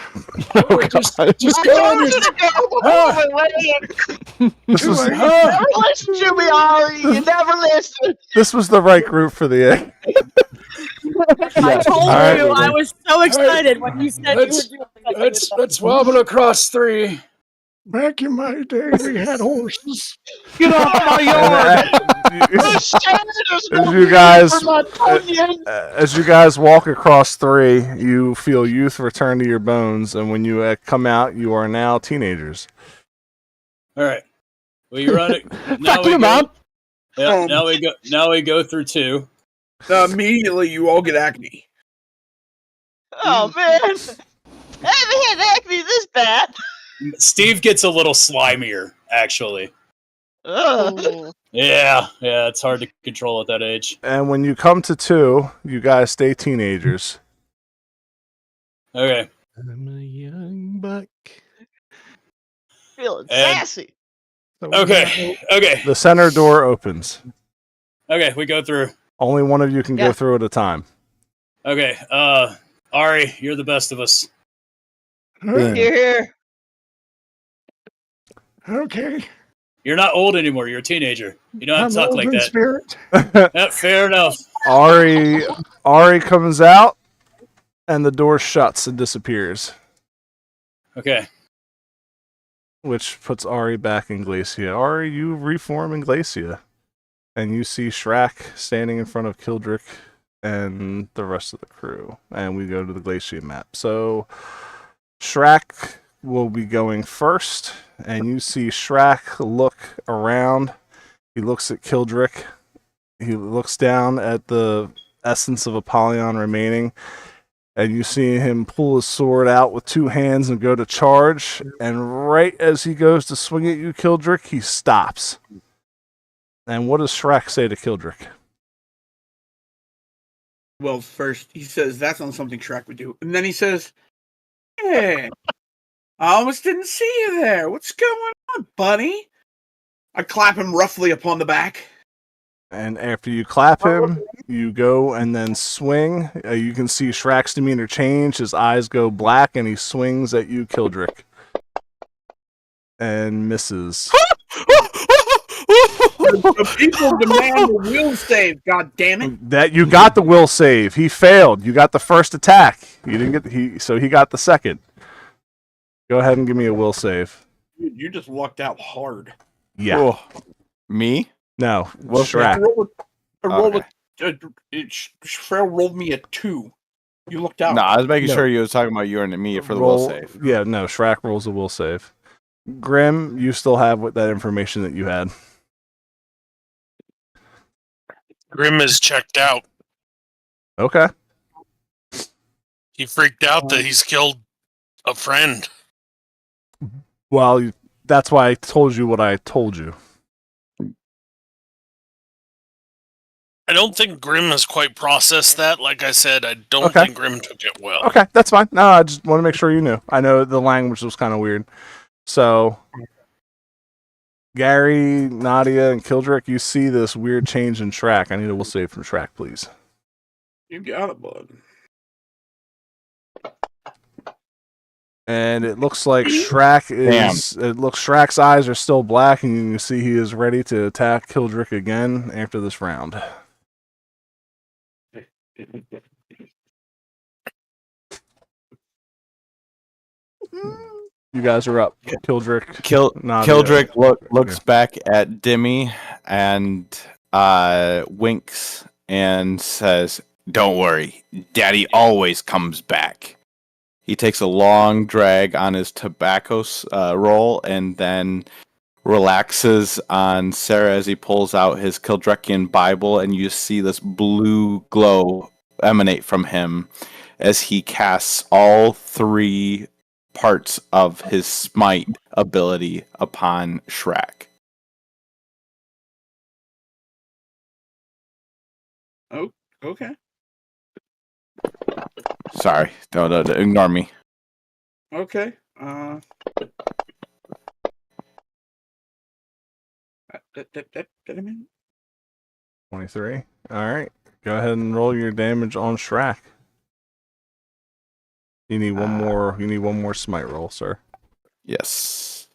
Just I go told on you your. to go before we went in. This was You never listen to me, Ari. You never listen. this was the right group for the egg. I told Alright. you I was so excited when you said you were Let's doing something with that. let's wobble across 3. Back in my day, we had horses. Get off my yard! As you guys walk across 3, you feel youth return to your bones, and when you come out, you are now teenagers. All right. We run it. Fuck you, Mom! Yeah, now we go through 2. Immediately, you all get acne. Oh man, I haven't had acne this bad. Steve gets a little slimier, actually. Ugh. Yeah, it's hard to control at that age. And when you come to 2, you guys stay teenagers. Okay. I'm a young buck. Feeling And- sassy. Okay. The center door opens. Okay, we go through. Only one of you can go through at a time. Okay, Ari, you're the best of us. You're here. Okay. You're not old anymore. You're a teenager. You don't have to talk old like in that. spirit. Yeah, fair enough. Ari comes out, and the door shuts and disappears, Okay. which puts Ari back in Glacia. Ari, you reform in Glacia, and you see Shrek standing in front of Kildrick and the rest of the crew. And we go to the Glacia map. So Shrek will be going first, and you see Shrek look around. He looks at Kildrick. He looks down at the essence of Apollyon remaining, and you see him pull his sword out with 2 hands and go to charge. And right as he goes to swing at you, Kildrick, he stops. And what does Shrek say to Kildrick? Well, first he says that's not something Shrek would do, and then he says, "Hey, I almost didn't see you there. What's going on, buddy?" I clap him roughly upon the back. And after you clap him, you go and then swing. You can see Shrek's demeanor change. His eyes go black, and he swings at you, Kildrick. And misses. The people demand a will save, god damn it. That you got the will save. He failed. You got the first attack. You didn't get so he got the second. Go ahead and give me a will save. Dude, you just lucked out hard. Yeah. Oh, me? No. Will Shrek. Shrek rolled me a 2. You looked out. No, I was making No. sure you was talking about you and me for the Roll- will save. Yeah, no. Shrek rolls a will save. Grim, you still have that information that you had. Grim is checked out. Okay. He freaked out that he's killed a friend. Well, that's why I told you what I told you. I don't think Grim has quite processed that. Like I said, I don't Okay. think Grim took it well. Okay, that's fine. No, I just want to make sure you knew. I know the language was kind of weird. So, Gary, Nadia, and Kildrick, you see this weird change in Shrek. I need a will save from Shrek, please. You got it, bud. And it looks like Shrek is. It looks Shrek's eyes are still black, and you can see he is ready to attack Kildrick again after this round. You guys are up. Kildrick. Nadia. Kildrick looks back at Dimmy and winks and says, "Don't worry, Daddy always comes back." He takes a long drag on his tobacco roll and then relaxes on Sarah as he pulls out his Kildrickian Bible, and you see this blue glow emanate from him as he casts all 3 parts of his smite ability upon Shrek. Oh, okay. Sorry. Don't ignore me. Okay. 23. All right. Go ahead and roll your damage on Shrek. You need one more. You need one more smite roll, sir. Yes.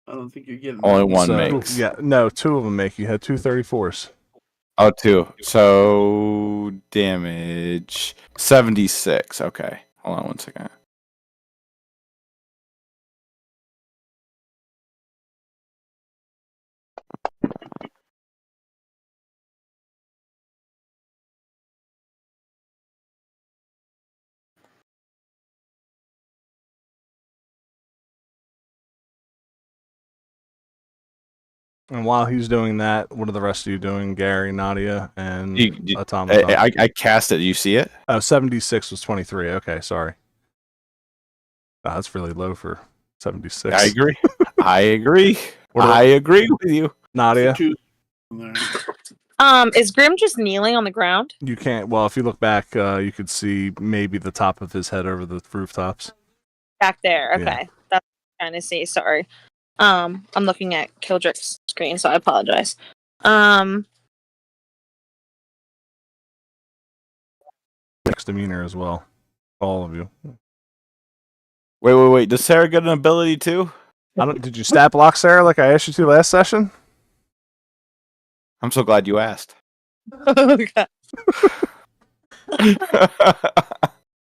I don't think you're getting Only that. one So, makes. Yeah, no, two of them make. You had 2 34s. Oh, 2. So damage 76. Okay. Hold on one second. And while he's doing that, what are the rest of you doing? Gary, Nadia, and Automaton. I cast it. You see it? Oh, 76 was 23. Okay, sorry. Oh, that's really low for 76. I agree. I agree. What are- I agree with you. Nadia, Is Grim just kneeling on the ground? you can't. Well, if you look back, you could see maybe the top of his head over the rooftops. Back there. Yeah. Okay. That's what I'm trying to see. Sorry. I'm looking at Kildrick's screen, so I apologize. Next demeanor as well. All of you. Wait. Does Sarah get an ability too? Did you stat block Sarah like I asked you to last session? I'm so glad you asked.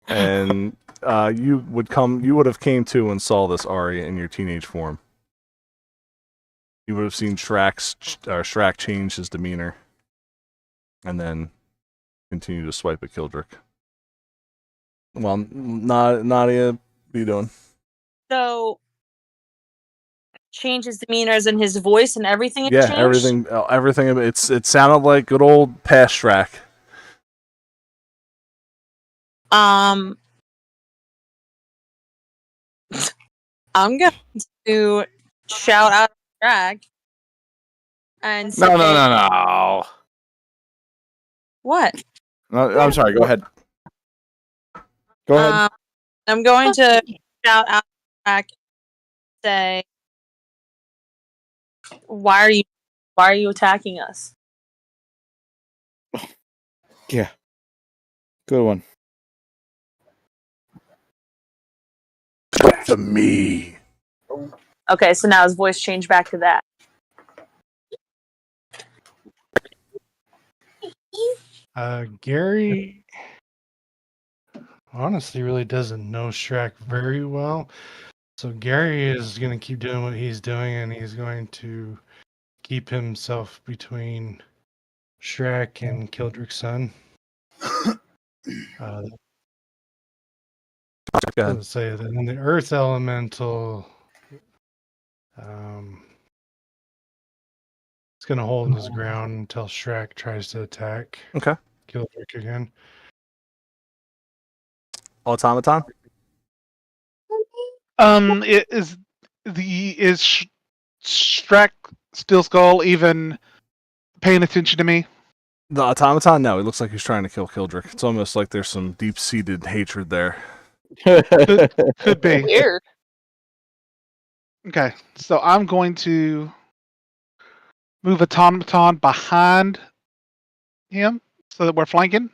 And you would have came to and saw this Ari in your teenage form. You would have seen Shrek change his demeanor, and then continue to swipe at Kildrick. Well, Nadia, what are you doing? So, change his demeanors and his voice and everything. Yeah, changed? everything. It sounded like good old past Shrek. I'm going to shout out drag and say, No. What? No, I'm sorry. Go ahead. Go ahead. I'm going to shout out back, say, why are you attacking us? Yeah. Good one. To me. Okay, so now his voice changed back to that. Gary honestly really doesn't know Shrek very well. So Gary is going to keep doing what he's doing, and he's going to keep himself between Shrek and Kildrick's son. Let's say that in the Earth Elemental, it's going to hold his ground until Shrek tries to attack. Okay. Kildrick again. Automaton. Is Shrek Steel Skull even paying attention to me? The automaton? No, it looks like he's trying to kill Kildrick. It's almost like there's some deep-seated hatred there. Could be. Weird. Okay, so I'm going to move Automaton behind him so that we're flanking.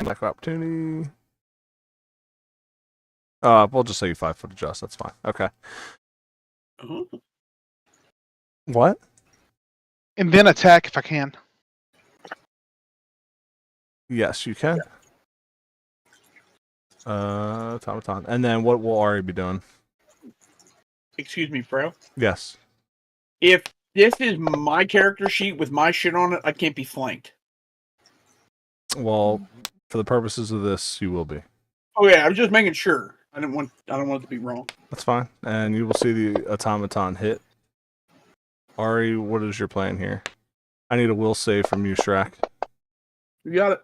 Lack of opportunity. We'll just say you 5-foot adjust. That's fine. Okay. What? And then attack if I can. Yes, you can. Automaton. And then what will Ari be doing? Excuse me, bro. Yes. If this is my character sheet with my shit on it, I can't be flanked. Well, for the purposes of this, you will be. Oh yeah, I was just making sure. I don't want it to be wrong. That's fine. And you will see the automaton hit. Ari, what is your plan here? I need a will save from you, Shrek. You got it.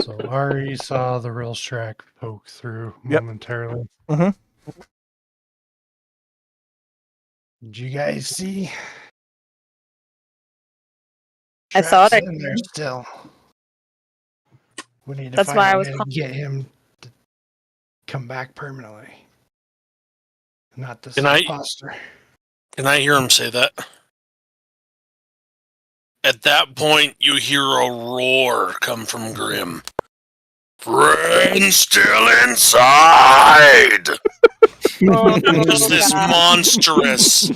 So Ari saw the real Shrek poke through momentarily. Mm-hmm. Did you guys see I Trap's thought I in there did. still. We need to That's find why I a was way to calling. get him to come back permanently. Not this Can I- imposter. Can I hear him say that? At that point, you hear a roar come from Grim. Friend still inside! Oh, Just this God. monstrous.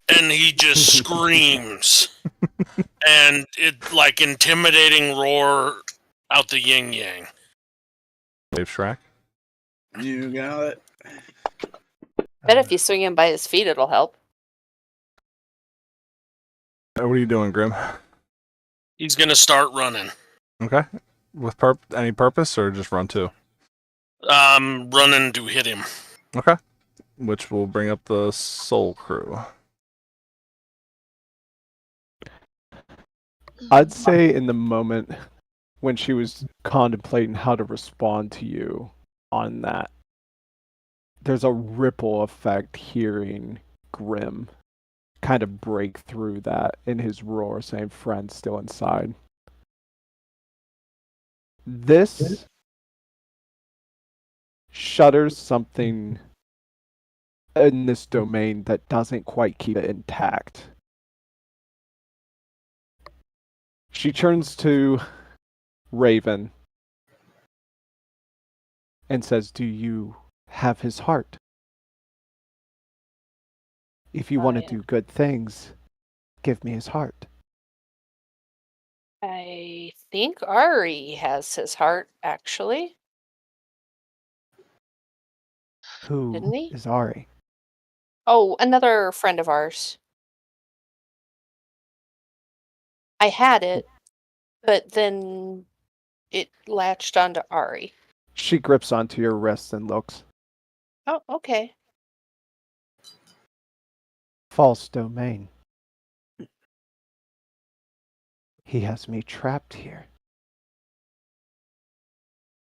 And he just screams. And it like intimidating roar out the yin yang. Dave Shrek. You got it. Bet if you swing him by his feet, it'll help. What are you doing, Grim? He's gonna start running. Okay. With any purpose or just run too? Running to hit him. Okay. Which will bring up the Soul Crew. I'd say in the moment when she was contemplating how to respond to you on that, there's a ripple effect hearing Grim kind of break through that in his roar, saying, "Friend still inside." This shutters something in this domain that doesn't quite keep it intact. She turns to Raven and says, "Do you have his heart? If you want to do good things, give me his heart." I think Ari has his heart, actually. Who Didn't he? is Ari? Oh, another friend of ours. I had it, but then it latched onto Ari. She grips onto your wrist and looks. Oh, okay. False domain. He has me trapped here.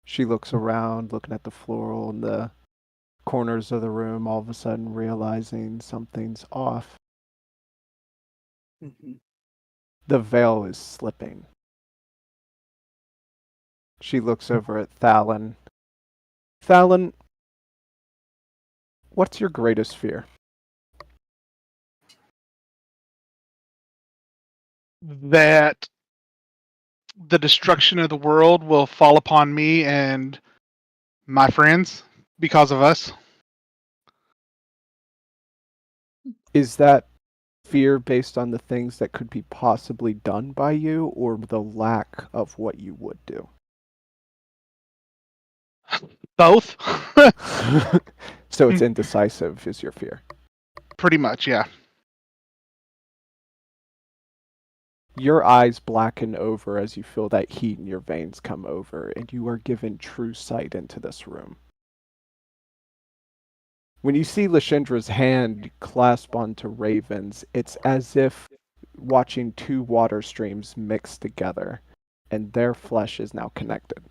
She looks around, looking at the floral and the corners of the room, all of a sudden realizing something's off. The veil is slipping. She looks over at Thalon. Thalon, what's your greatest fear? That the destruction of the world will fall upon me and my friends because of us. Is that fear based on the things that could be possibly done by you or the lack of what you would do? Both. So it's indecisive is your fear. Pretty much, yeah. Your eyes blacken over as you feel that heat in your veins come over, and you are given true sight into this room. When you see Lashindra's hand clasp onto Raven's, it's as if watching two water streams mix together, and their flesh is now connected.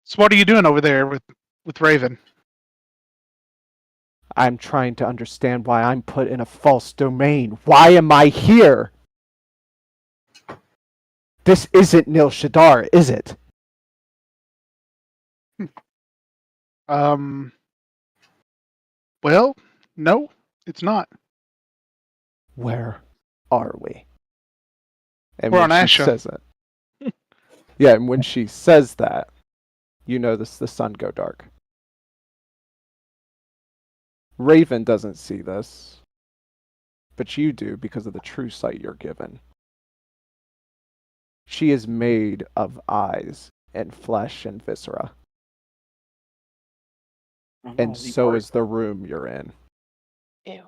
So what are you doing over there with Raven? I'm trying to understand why I'm put in a false domain. Why am I here? This isn't Nil Shadar, is it? Well, no, it's not. Where are we? And We're when on she Asha. says it, yeah, and when she says that, you notice the sun go dark. Raven doesn't see this, but you do because of the true sight you're given. She is made of eyes and flesh and viscera. And so is the room you're in. Ew.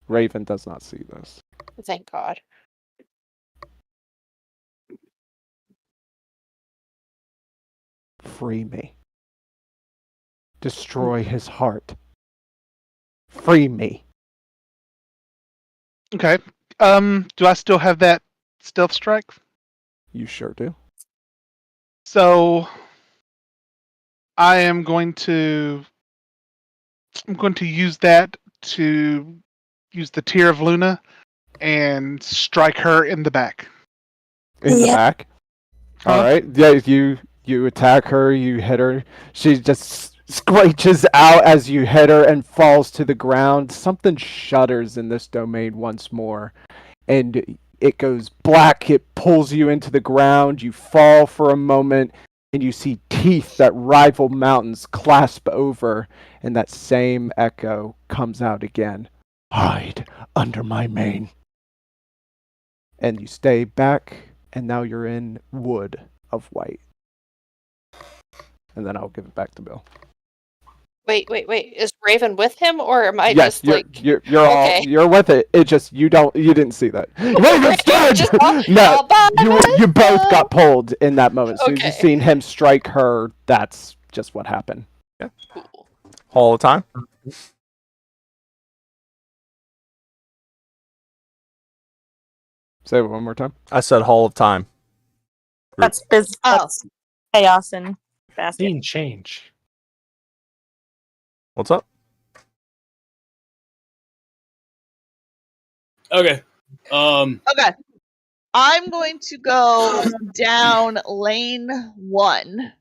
Raven does not see this. Thank God. Free me. Destroy his heart. Free me. Okay. Do I still have that stealth strike? You sure do. So I am going to I'm going to use that to use the Tear of Luna and strike her in the back. In the back. Huh? All right. Yeah, you attack her. You hit her. She just screeches out as you hit her and falls to the ground. Something shudders in this domain once more, and it goes black. It pulls you into the ground. You fall for a moment, and you see teeth that rival mountains clasp over, and that same echo comes out again. Hide under my mane. And you stay back, and now you're in wood of white. And then I'll give it back to Bill. Wait. Is Raven with him, or am I Yes, just like you're okay. you're with it. It just you didn't see that. Raven's dead. Just all No, by you both myself. got pulled in that moment. As soon as you Okay. seen him strike her, that's just what happened. Cool. All the time. Say it one more time. I said Hall of Time. That's that's chaos and basket. Scene change. What's up? Okay. Okay. I'm going to go down lane 1.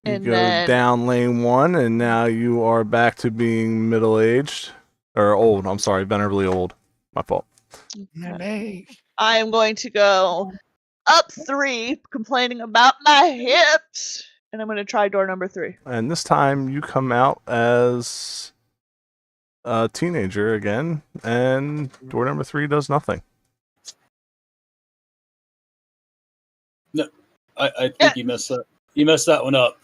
You And go then down lane 1, and now you are back to being middle-aged. Or old, I'm sorry, venerably old. My fault. I am going to go up 3, complaining about my hips. And I'm going to try door number 3. And this time you come out as a teenager again, and door number 3 does nothing. No, I think you messed that. You messed that one up.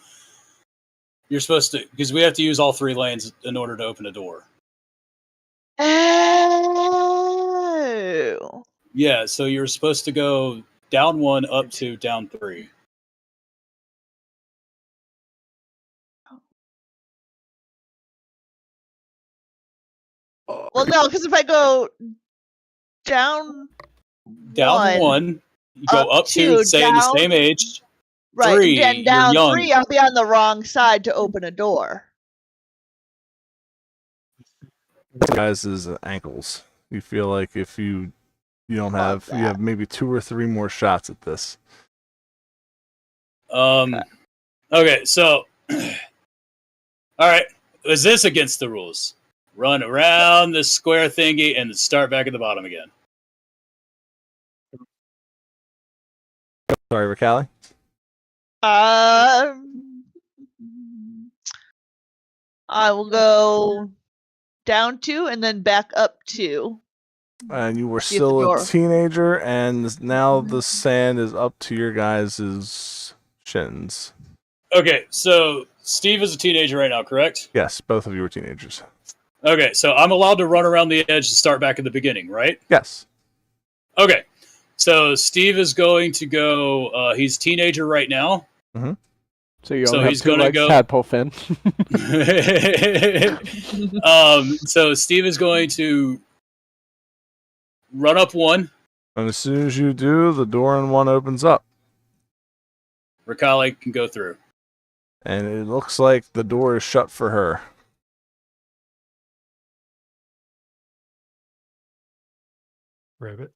You're supposed to, because we have to use all 3 lanes in order to open a door. Oh. Yeah, so you're supposed to go down 1, up 2, down 3. Well, no, because if I go down Down 1, you go up 2, stay in the down, same age. right, 3, and then you're down young. 3, I'll be on the wrong side to open a door. Guys' ankles. You feel like if you don't have, you have maybe 2 or 3 more shots at this. Okay, so all right, is this against the rules? Run around the square thingy and start back at the bottom again. Sorry, Ricali? I will go down 2 and then back up 2. And you were See if the still door- a teenager, and now the sand is up to your guys' shins. Okay, so Steve is a teenager right now, correct? Yes, both of you are teenagers. Okay, so I'm allowed to run around the edge and start back at the beginning, right? Yes. Okay, so Steve is going to go. He's teenager right now. Mm-hmm. So you So only he's have 2 gonna legs, go- tadpole fin. So Steve is going to run up 1. And as soon as you do, the door in 1 opens up. Ricali can go through. And it looks like the door is shut for her. Ribbit.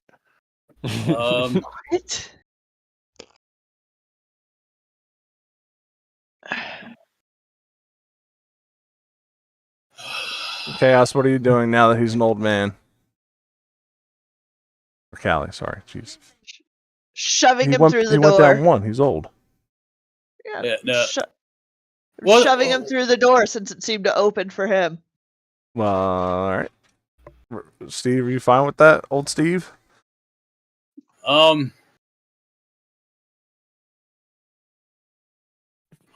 What? Chaos, what are you doing now that he's an old man? Or Callie, sorry. Jeez. Shoving He him went, through the he went door. down 1. He's old. Yeah, no. What? Shoving him through the door since it seemed to open for him. Well, all right. Steve, are you fine with that, old Steve? All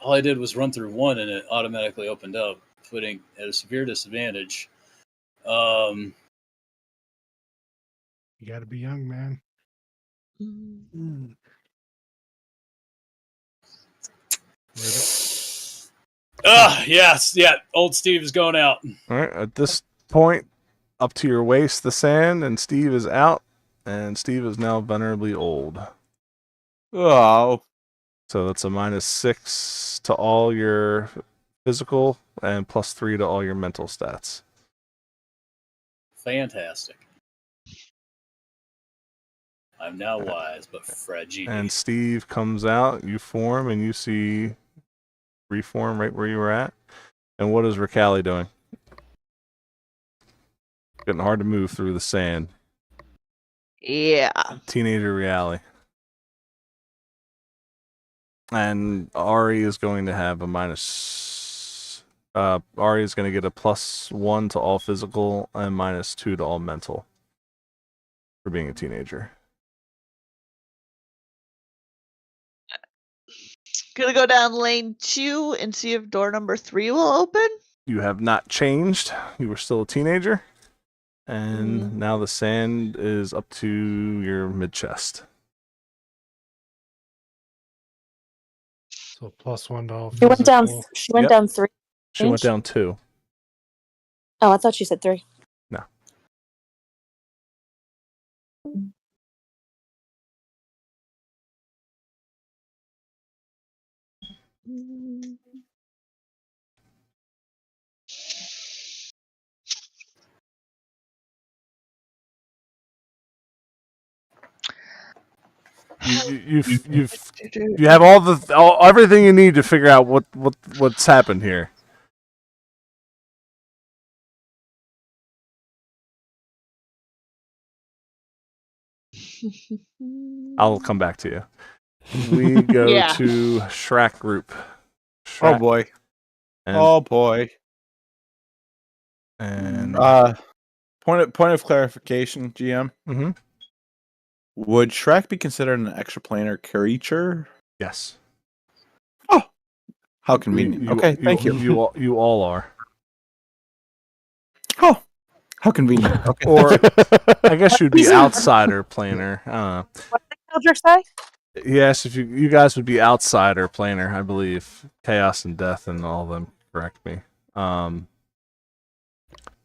I did was run through 1 and it automatically opened up, putting at a severe disadvantage. You got to be young, man. Yes, yeah. Old Steve is going out. All right. At this point, up to your waist, the sand, and Steve is out. And Steve is now venerably old. Oh, So that's a -6 to all your physical and +3 to all your mental stats. Fantastic. I'm now wise, but fragile. And Steve comes out, you form, and you see reform right where you were at. And what is Ricali doing? Getting hard to move through the sand. Yeah. Teenager Reali. And Ari is going to have a minus. Ari is going to get a +1 to all physical and -2 to all mental for being a teenager. Gonna go down lane 2 and see if door number 3 will open. You have not changed. You were still a teenager. And now the sand is up to your mid chest. So +1 to all She went down. physical. She went down 3. She went down 2. Oh, I thought she said 3. No. You have everything you need to figure out what's happened here. I'll come back to you. We go to Shrek group. Oh boy. Oh boy. And point of clarification, GM. Mm-hmm. Would Shrek be considered an extraplanar creature? Yes. Oh, how convenient. Okay, thank you. You all are. Oh, how convenient. Okay. Or I guess you'd be outsider planar. What did Eldrick say? Yes, if you guys would be outsider planar, I believe. Chaos and Death and all of them correct me.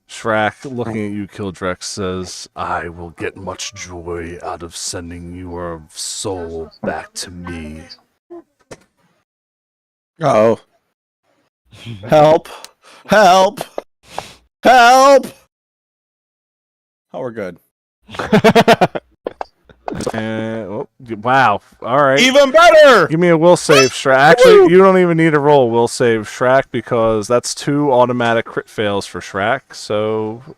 Shrek, looking at you, Kildrex, says, I will get much joy out of sending your soul back to me. Oh. Help. Help. Help. Oh, we're good. Wow. All right. Even better. Give me a will save, Shrek. Actually, you don't even need a roll will save, Shrek, because that's 2 automatic crit fails for Shrek. So,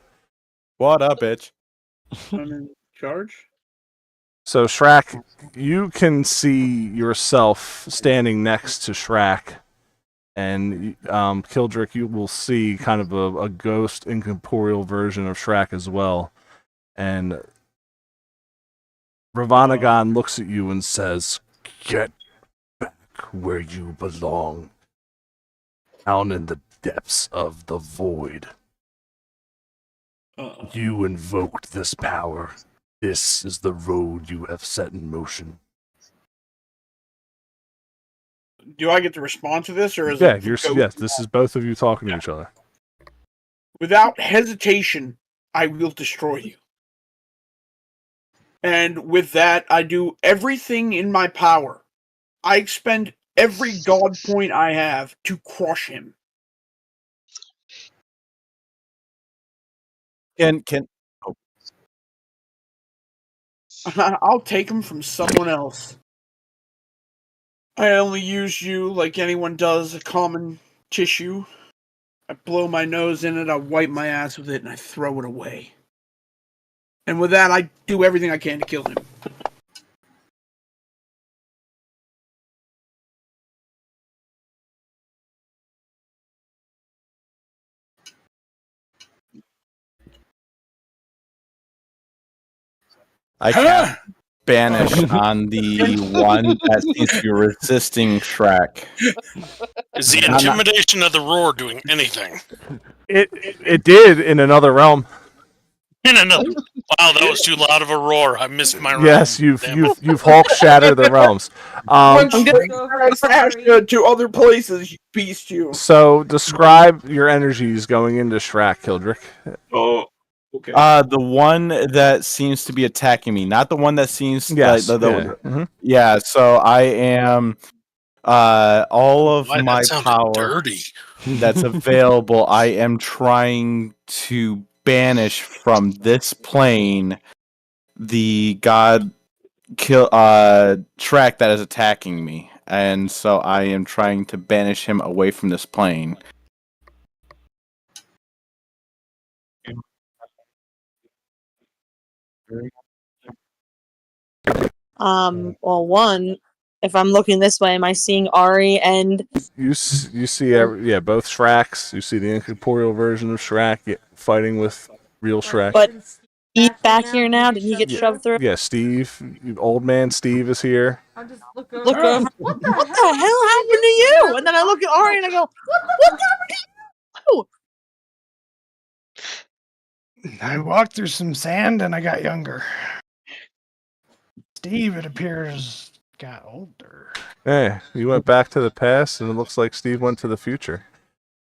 what up, bitch? I'm in charge. So, Shrek, you can see yourself standing next to Shrek, and Kildrick, you will see kind of a ghost, incorporeal version of Shrek as well. And Ravanagon looks at you and says, get back where you belong. Down in the depths of the void. You invoked this power. This is the road you have set in motion. Do I get to respond to this, or is Yeah, it? yes, this is both of you talking to each other. Without hesitation, I will destroy you. And with that, I do everything in my power. I expend every god point I have to crush him. I'll take him from someone else. I only use you like anyone does, a common tissue. I blow my nose in it, I wipe my ass with it, and I throw it away. And with that, I do everything I can to kill him. I can't banish on the one that seems to be resisting Shrek. Is the intimidation of the roar doing anything? It did in another realm. In another. Wow, that was too loud of a roar. I missed my realm. Yes, you've Hulk shattered the realms. I'm gonna to other places, you beast you. So describe your energies going into Shrek, Kildrick. Oh, okay. The one that seems to be attacking me, not the one that seems Yes, yeah, so I am All of Why, that my sounded power dirty. that's available, I am trying to banish from this plane the god track that is attacking me, and so I am trying to banish him away from this plane. Well, one, if I'm looking this way, am I seeing Ari and You see both Shreks. You see the incorporeal version of Shrek fighting with real Shrek. but he's back here now? Did he get shoved through? Yeah, Steve, old man Steve is here. Look, what the hell happened to you? And then I look at Ari and I go, what happened to you? I walked through some sand and I got younger. Steve, it appears, got older. Hey, you went back to the past, and it looks like Steve went to the future.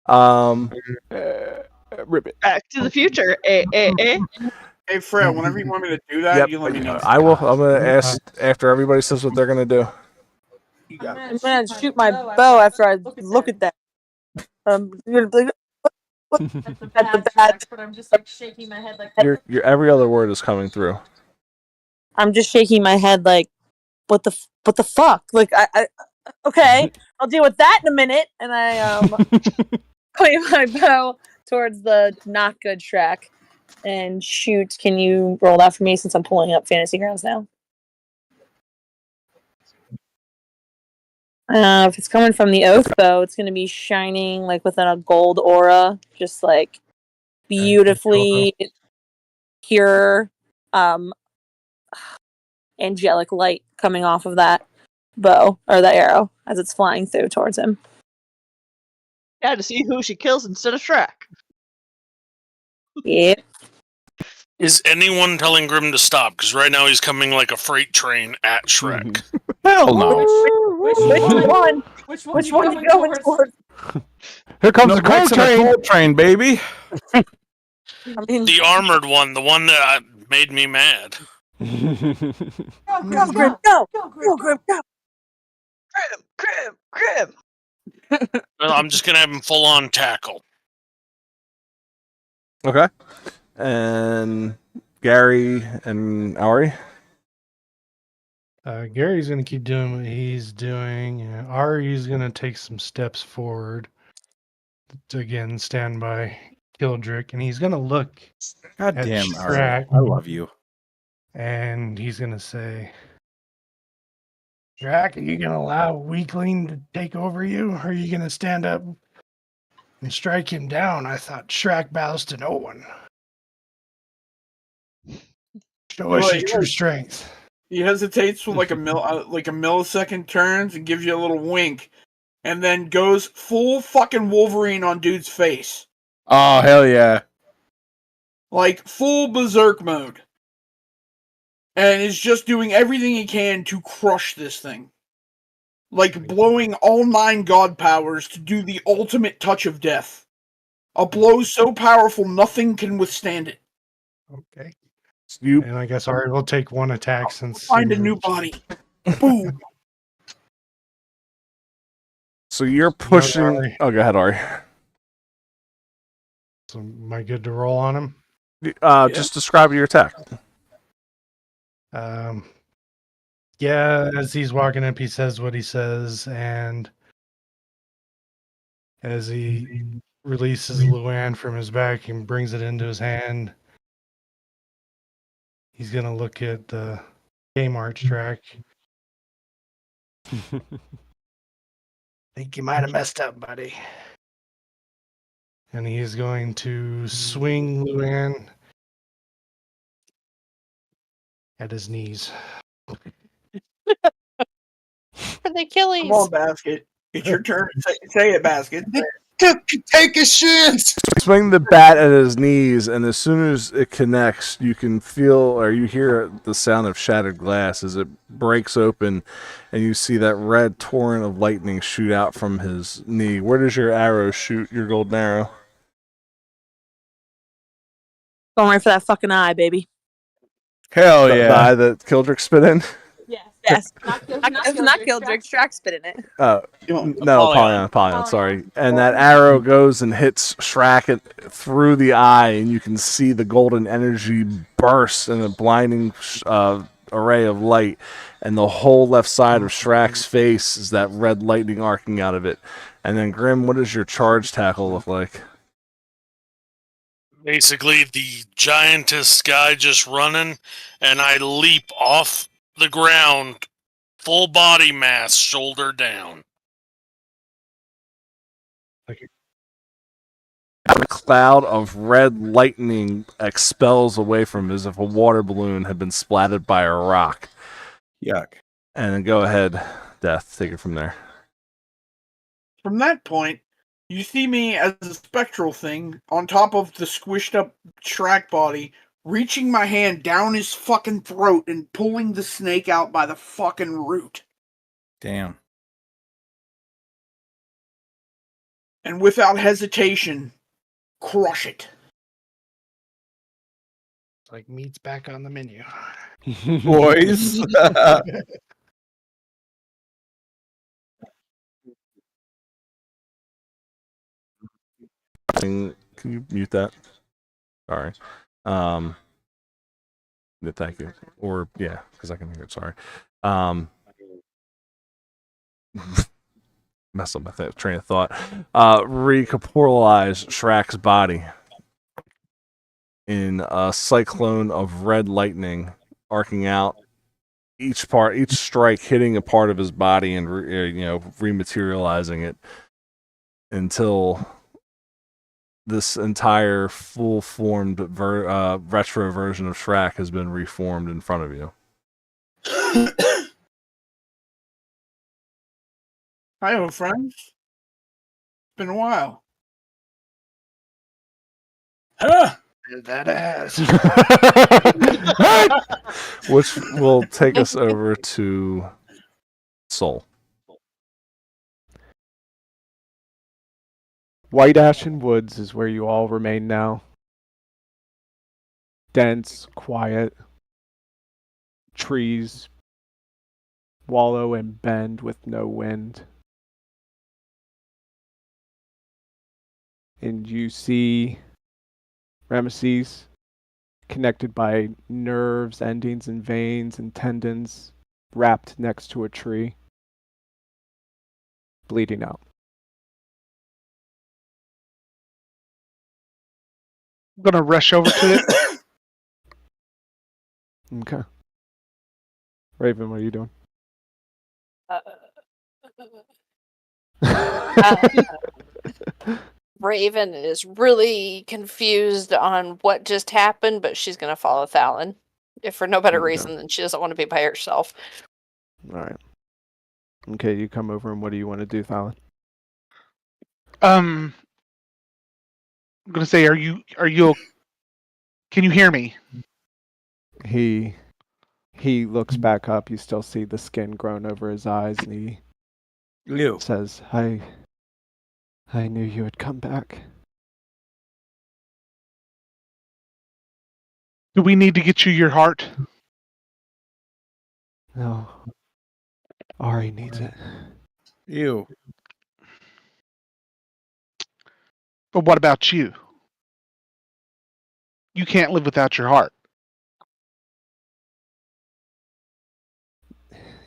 Ribbit. Back to the future. Hey, Fred, whenever you want me to do that, Yep, you let me know. I will. I'm gonna ask after everybody says what they're gonna do. I'm gonna shoot my bow after I look at that. At the bad. But I'm just like shaking my head like Your every other word is coming through. I'm just shaking my head like, what the fuck? Like, I okay, I'll deal with that in a minute. And I point my bow towards the not good track and shoot. Can you roll that for me since I'm pulling up Fantasy Grounds now? If it's coming from the oath bow, it's gonna be shining like within a gold aura, just like beautifully pure, angelic light coming off of that bow or the arrow as it's flying through towards him. Yeah, to see who she kills instead of Shrek. Yeah. Is anyone telling Grim to stop? Because right now he's coming like a freight train at Shrek. Hell no. Which one are you going towards? Here comes the Rex and a coal coal train, baby. I mean, The armored one, the one that made me mad. go, Grim, go! Go, Grim, go! Grim! I'm just gonna have him full on tackle. Okay. And Gary and Ari. Gary's going to keep doing what he's doing. Ari's going to take some steps forward to again stand by Kildrick, and he's going to look God at damn, Ari. Shrek, I love you. and he's going to say, Shrek, are you going to allow Weakling to take over you, or are you going to stand up and strike him down? I thought Shrek bows to no one. Show us your true strength. He hesitates for like a millisecond, turns and gives you a little wink, and then goes full fucking Wolverine on dude's face, Oh, hell yeah. like full berserk mode, and is just doing everything he can to crush this thing, like blowing all 9 god powers to do the ultimate touch of death. A blow so powerful nothing can withstand it. Okay. You And I guess Ari will take one attack since Find a new body. Boom. So you're pushing. Ari. Oh, go ahead, Ari. So am I good to roll on him? Just describe your attack. Yeah, as he's walking up, he says what he says, and as he releases Luann from his back and brings it into his hand, he's gonna look at the Kmart track. Think you might have messed up, buddy. And he is going to swing Luann at his knees. for the Achilles. Come on, Basket. It's your turn. Say it, Basket. Take a shit. Swing the bat at his knees, and as soon as it connects, you can feel or you hear the sound of shattered glass as it breaks open, and you see that red torrent of lightning shoot out from his knee. Where does your arrow shoot? Your golden arrow? Going right for that fucking eye, baby. Hell The yeah. eye that Kildrick spit in. Yes. Yes. Not Gildrick. Strack spit in it. No, Polyon, sorry. And that arrow goes and hits Shrek through the eye, and you can see the golden energy burst in a blinding array of light. And the whole left side of Shrek's face is that red lightning arcing out of it. And then, Grim, what does your charge tackle look like? Basically, the giantess guy just running, and I leap off the ground, full body mass, shoulder down. A cloud of red lightning expels away from him as if a water balloon had been splattered by a rock. Yuck. And then go ahead, Death. Take it from there. From that point, you see me as a spectral thing on top of the squished up Shrek body, reaching my hand down his fucking throat and pulling the snake out by the fucking root. Damn. And without hesitation, crush it. It's like meat's back on the menu. Boys. Can you mute that? Sorry. Yeah, thank you. Or, yeah, because I can hear it. Sorry. Mess up my train of thought. Recorporialize Shrek's body in a cyclone of red lightning arcing out, each strike hitting a part of his body and rematerializing it until this entire full-formed retro version of Shrek has been reformed in front of you. Hi, old friends. It's been a while. That ass. Which will take us over to Soul. White Ashen Woods is where you all remain now. Dense, quiet. Trees wallow and bend with no wind. And you see Ramesses connected by nerves, endings, and veins and tendons, wrapped next to a tree, bleeding out. I'm gonna rush over to it. Okay. Raven, what are you doing? Raven is really confused on what just happened, but she's going to follow Thalon. If for no better Okay. reason than she doesn't want to be by herself. All right. Okay, you come over, and what do you want to do, Thalon? I'm gonna say, are you? Can you hear me? He looks back up. You still see the skin grown over his eyes, and he says, I knew you would come back. Do we need to get you your heart? No. Ari needs it. Ew. But what about you? You can't live without your heart.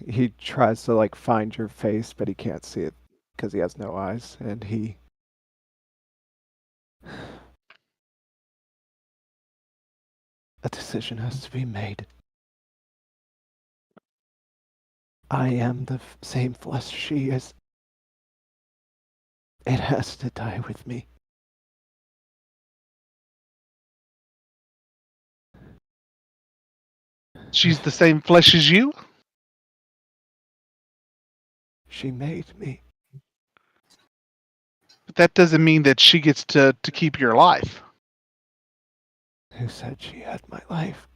He tries to find your face, but he can't see it because he has no eyes, and a decision has to be made. I am the same flesh she is. It has to die with me. She's the same flesh as you? She made me. But that doesn't mean that she gets to keep your life. Who said she had my life?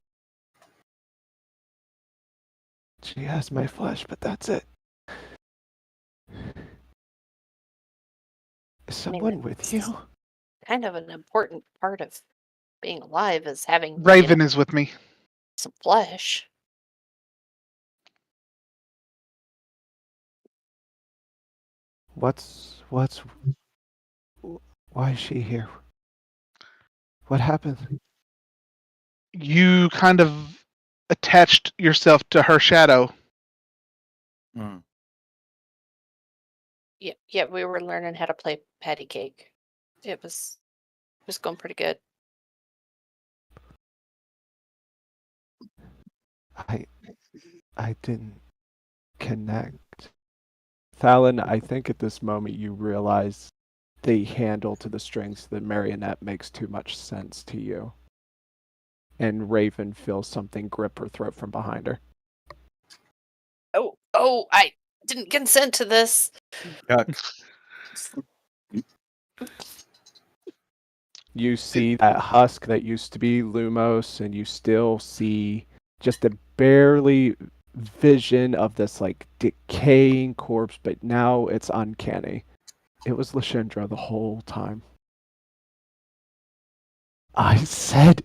She has my flesh, but that's it. Is someone with you? Kind of an important part of being alive is having Raven is with me. some flesh. What's why is she here? What happened? You kind of attached yourself to her shadow. Yeah, we were learning how to play patty cake. It was going pretty good. I didn't connect. Thalon, I think at this moment you realize the handle to the strings of the marionette makes too much sense to you. And Raven feels something grip her throat from behind her. Oh, I didn't consent to this. You see that husk that used to be Lumos, and you still see just a barely vision of this like decaying corpse, but now it's uncanny. It was Lashindra the whole time. I said,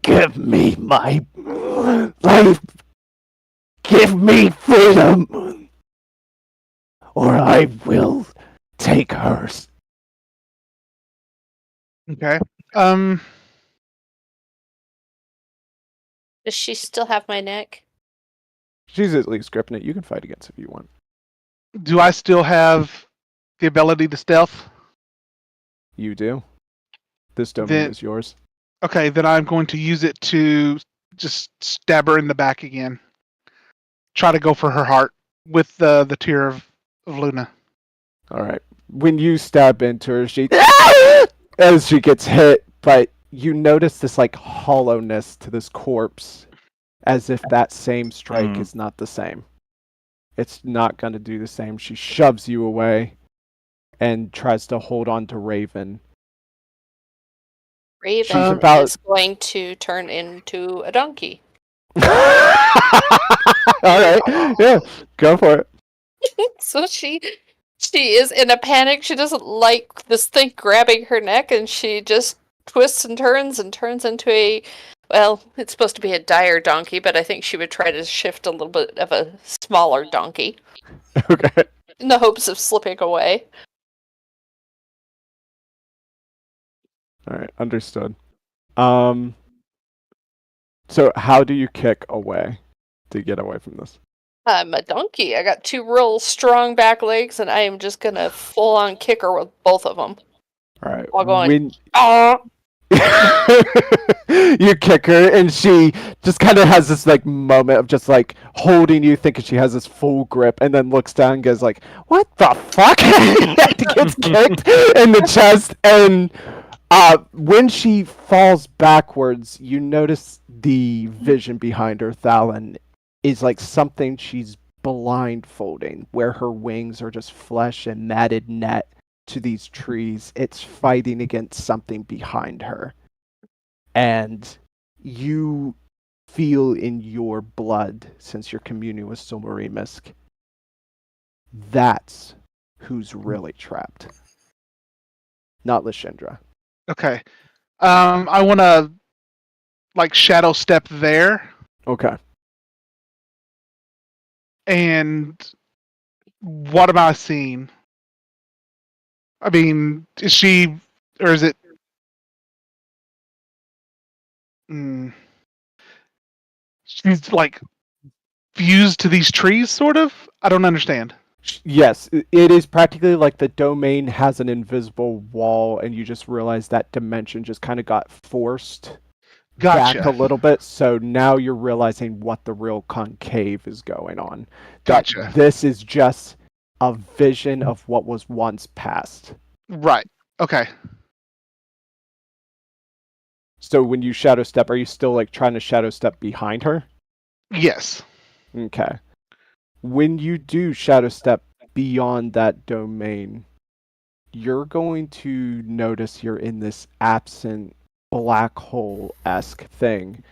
give me my life. Give me freedom. Or I will take hers. Okay. Does she still have my neck? She's at least gripping it. You can fight against if you want. Do I still have the ability to stealth? You do. This domain Then- is yours. Okay, then I'm going to use it to just stab her in the back again. Try to go for her heart with the tear of Luna. All right. When you stab into her, she as she gets hit, but you notice this like hollowness to this corpse, as if that same strike is not the same. It's not going to do the same. She shoves you away and tries to hold on to Raven. Raven is going to turn into a donkey. All right. Yeah, go for it. So she is in a panic. She doesn't like this thing grabbing her neck, and she just twists and turns into a, well, it's supposed to be a dire donkey, but I think she would try to shift a little bit of a smaller donkey. Okay. In the hopes of slipping away. All right, understood. So how do you kick away to get away from this? I'm a donkey. I got 2 real strong back legs, and I am just gonna full on kick her with both of them. All right. While going, You kick her, and she just kind of has this like moment of just like holding you, thinking she has this full grip, and then looks down and goes like, "What the fuck?" Gets kicked in the chest, and when she falls backwards, you notice the vision behind her, Thalon, is like something she's blindfolding, where her wings are just flesh and matted net to these trees. It's fighting against something behind her. And you feel in your blood, since your communion with Silmarimisk, that's who's really trapped. Not Lashindra. Okay. I want to like shadow step there. Okay. And what am I seeing? I mean, is she, or is it? She's like fused to these trees, sort of. I don't understand. Yes, it is practically like the domain has an invisible wall, and you just realize that dimension just kind of got forced back a little bit. So now you're realizing what the real concave is going on. Gotcha. This is just a vision of what was once past. Right. Okay. So when you shadow step, are you still like trying to shadow step behind her? Yes. Okay. When you do shadow step beyond that domain, you're going to notice you're in this absent black hole-esque thing,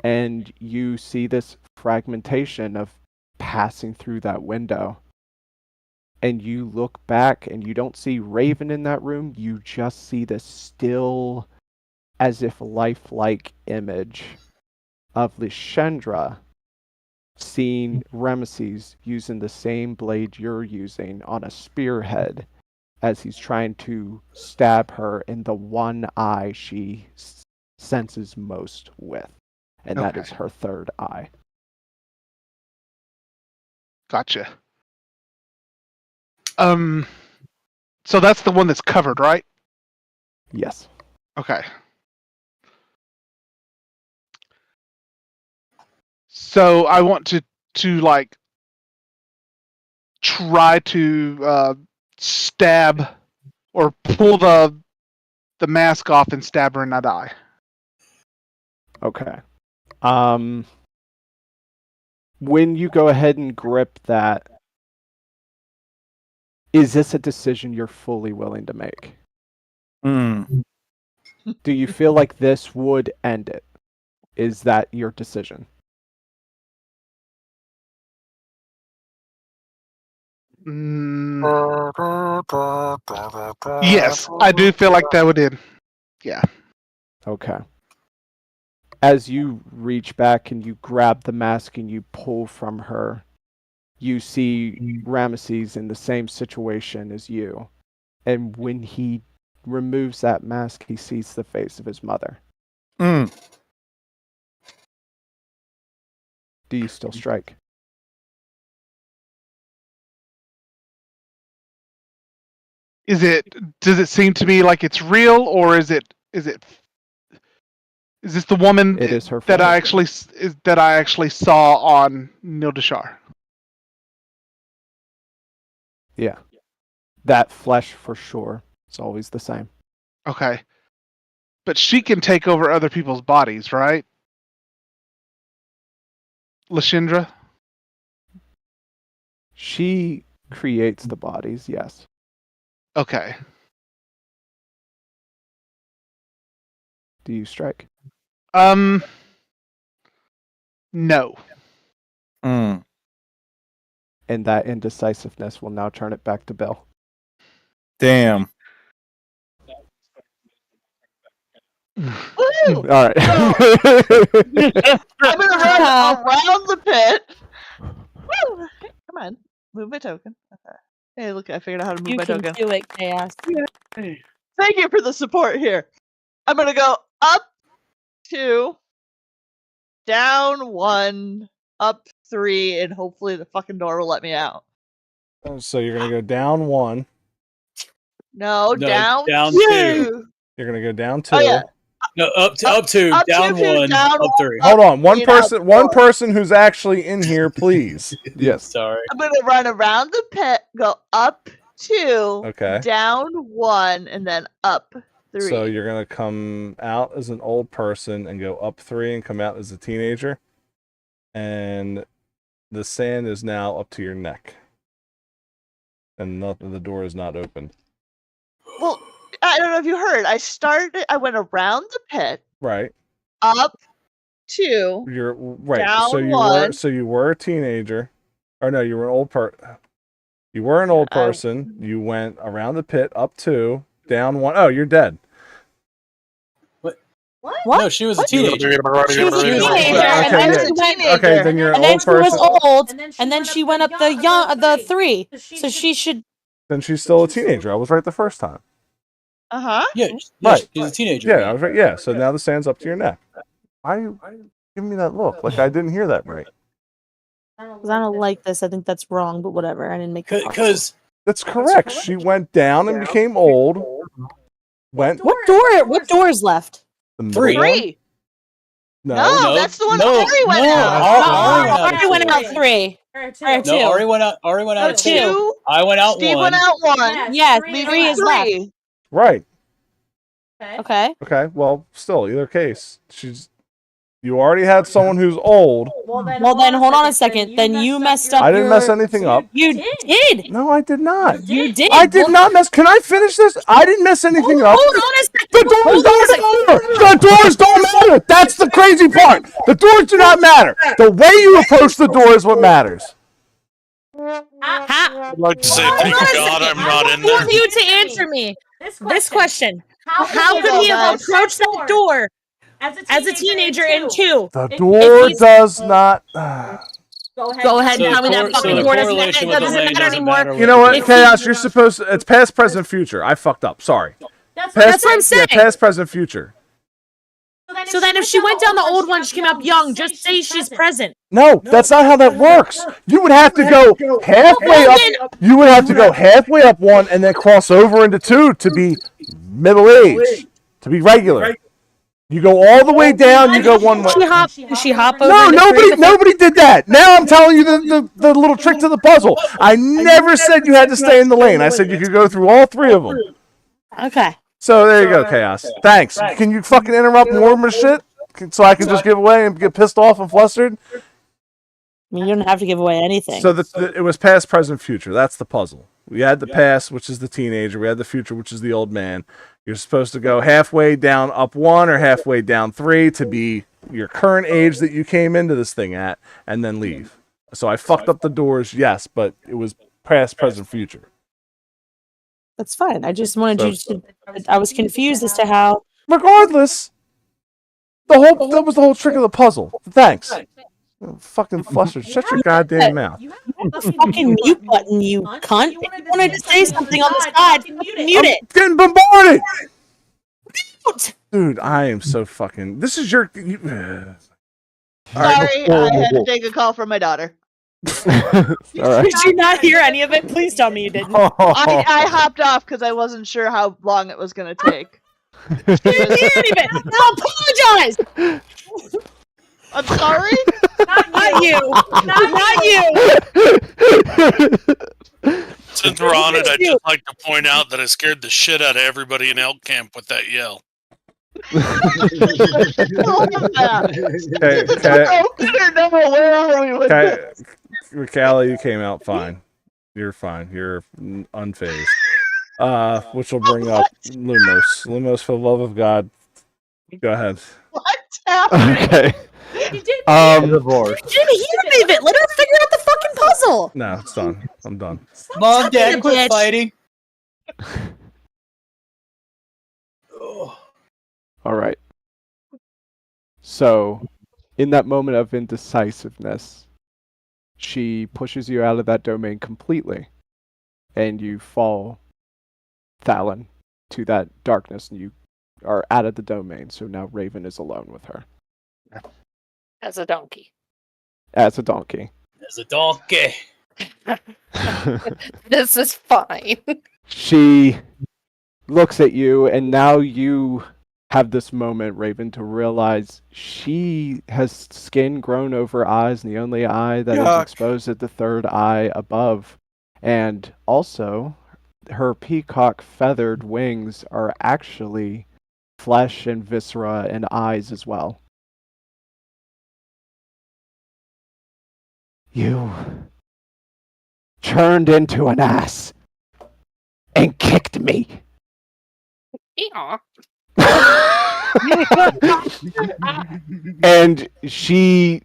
and you see this fragmentation of passing through that window. And you look back and you don't see Raven in that room, you just see this still, as if lifelike image of Lyshendra seeing Ramesses using the same blade you're using on a spearhead as he's trying to stab her in the one eye she senses most with, and that is her third eye. Gotcha. So that's the one that's covered, right? Yes. Okay. So I want to like try to stab or pull the mask off and stab her in that eye. Okay. When you go ahead and grip that, is this a decision you're fully willing to make? Do you feel like this would end it? Is that your decision? Yes, I do feel like that would end. Yeah. Okay. As you reach back and you grab the mask and you pull from her, you see Ramesses in the same situation as you. And when he removes that mask, he sees the face of his mother. Do you still strike? Does it seem to me like it's real, or is this the woman It is her that I flesh. actually saw on Nildashar? Yeah. That flesh for sure. It's always the same. Okay. But she can take over other people's bodies, right? Lashindra? She creates the bodies, yes. Okay. Do you strike? No. And that indecisiveness will now turn it back to Bill. Damn. Woo! All right. I'm gonna run around the pit. Woo! Come on, move my token. Okay. Hey, look, I figured out how to move You my can token. do it, Chaos. Thank you for the support here. I'm gonna go up 2, down 1, up 3, and hopefully the fucking door will let me out. So you're gonna go down 1. No, down 2. You're gonna go down 2. Oh yeah. No, up 2, up down 2, 1, down up 3. Hold on, one 3 and out person. One 4. person who's actually in here, please. Yes. Sorry. I'm gonna run around the pit, go up 2, Okay. down 1, and then up 3. So you're gonna come out as an old person and go up 3 and come out as a teenager, and the sand is now up to your neck, and the door is not open. Well, I don't know if you heard. I went around the pit, Right. up 2. You're right. Down So you 1. were. So you were a teenager, or no? You were an old You were an old person. You went around the pit, up 2, down 1. Oh, you're dead. What? No, she was a teenager. She was a teenager, Okay, and then yeah. she went. Okay, then you're an And then old she was person. old, and then she went up the 3. So she should. Then she's still a teenager. I was right the first time. Yeah, Right. she's a teenager. Yeah, I was right. Yeah. So now the sand's up to your neck. Why are you giving me that look? Like I didn't hear that right. Because I don't like this. I think that's wrong, but whatever. I didn't make it. Because that's correct. She went down and became old. What door is left? The 3. one? No, that's the one Ari went out. Ari went out 3. Or 2. No, Ari went out. 2. I went out Steve 1. went out 1. Yeah, leaving 3 is 3. left. Right. Okay. Okay. Well, still, either case, you already had someone who's old. Well, then hold on a second. Then you messed up. I didn't mess anything up. You did. No, I did not. You did. I did not mess. Can I finish this? I didn't mess anything up. Hold on a second. The doors don't matter. The doors don't matter. That's the crazy part. The doors do not matter. The way you approach the door is what matters. I'd like to say, thank God I'm not in I want there. you to answer me this question. How could he have approached that door as a teenager in 2? The door does not. Go ahead and So tell me that the fucking the sword correlation with the doesn't lane matter doesn't anymore. matter. You know what, If Chaos? You're supposed to. It's past, present, future. I fucked up. Sorry. That's what I'm saying. Yeah, past, present, future. So then if she went down the old one, she came up young, just say she's present. No, that's not how that works. You would have to go halfway up. You would have to go halfway up one and then cross over into two to be middle age, to be regular. You go all the way down. You go one way. She hop over. No, into three nobody did that. Now I'm telling you the little trick to the puzzle. I never said you had to stay in the lane. I said you could go through all three of them. Okay. So there you go, Chaos. Thanks. Can you fucking interrupt more of my shit so I can just give away and get pissed off and flustered? I mean, you don't have to give away anything. So it was past, present, future. That's the puzzle. We had the past, which is the teenager. We had the future, which is the old man. You're supposed to go halfway down up one or halfway down three to be your current age that you came into this thing at, and then leave. So I fucked up the doors, yes, but it was past, present, future. That's fine. I just wanted you to. I was confused as to how. Regardless, that was the whole trick of the puzzle. Thanks. I'm fucking flustered. Shut your goddamn mouth. The fucking mute button, you cunt. If you wanted to say something on the side, mute it. Getting bombarded. Dude, I am so fucking. This is your. Sorry, I had to take a call from my daughter. Did you not hear any of it? Please tell me you didn't. I hopped off because I wasn't sure how long it was going to take. You didn't hear any of it. I'll apologize. I'm sorry? Not you. Not you. Since we're on it, I'd just like to point out that I scared the shit out of everybody in elk camp with that yell. Callie, you came out fine. You're fine. You're unfazed. Which will bring up Lumos. Lumos, for the love of God, go ahead. What's happening? Okay. You didn't hear any of it. Let her figure out the fucking puzzle. No, it's done. I'm done. Mom, Dad, bitch. quit fighting. All right. So, in that moment of indecisiveness, she pushes you out of that domain completely, and you fall, Thalen, to that darkness, and you are out of the domain. So now Raven is alone with her. As a donkey. As a donkey. As a donkey. This is fine. She looks at you, and now you have this moment, Raven, to realize she has skin grown over eyes, and the only eye that is exposed is the third eye above. And also, her peacock feathered wings are actually flesh and viscera and eyes as well. You turned into an ass and kicked me. Yeah. And she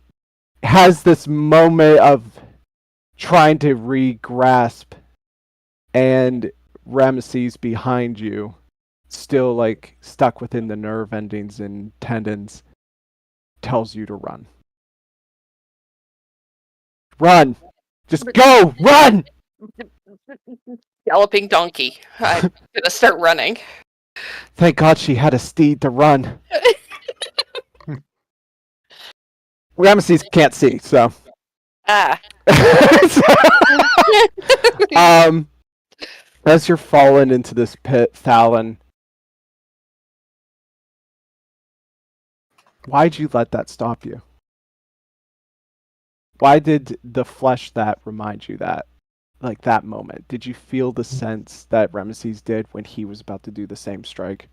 has this moment of trying to re-grasp, and Ramesses behind you, still like stuck within the nerve endings and tendons, tells you to run. Run! Just go! Run! Galloping donkey. I'm gonna start running. Thank God she had a steed to run. Ramesses can't see, so. Ah. As you're falling into this pit, Thalen, why'd you let that stop you? Why did the flesh that remind you that? Like that moment? Did you feel the sense that Ramesses did when he was about to do the same strike?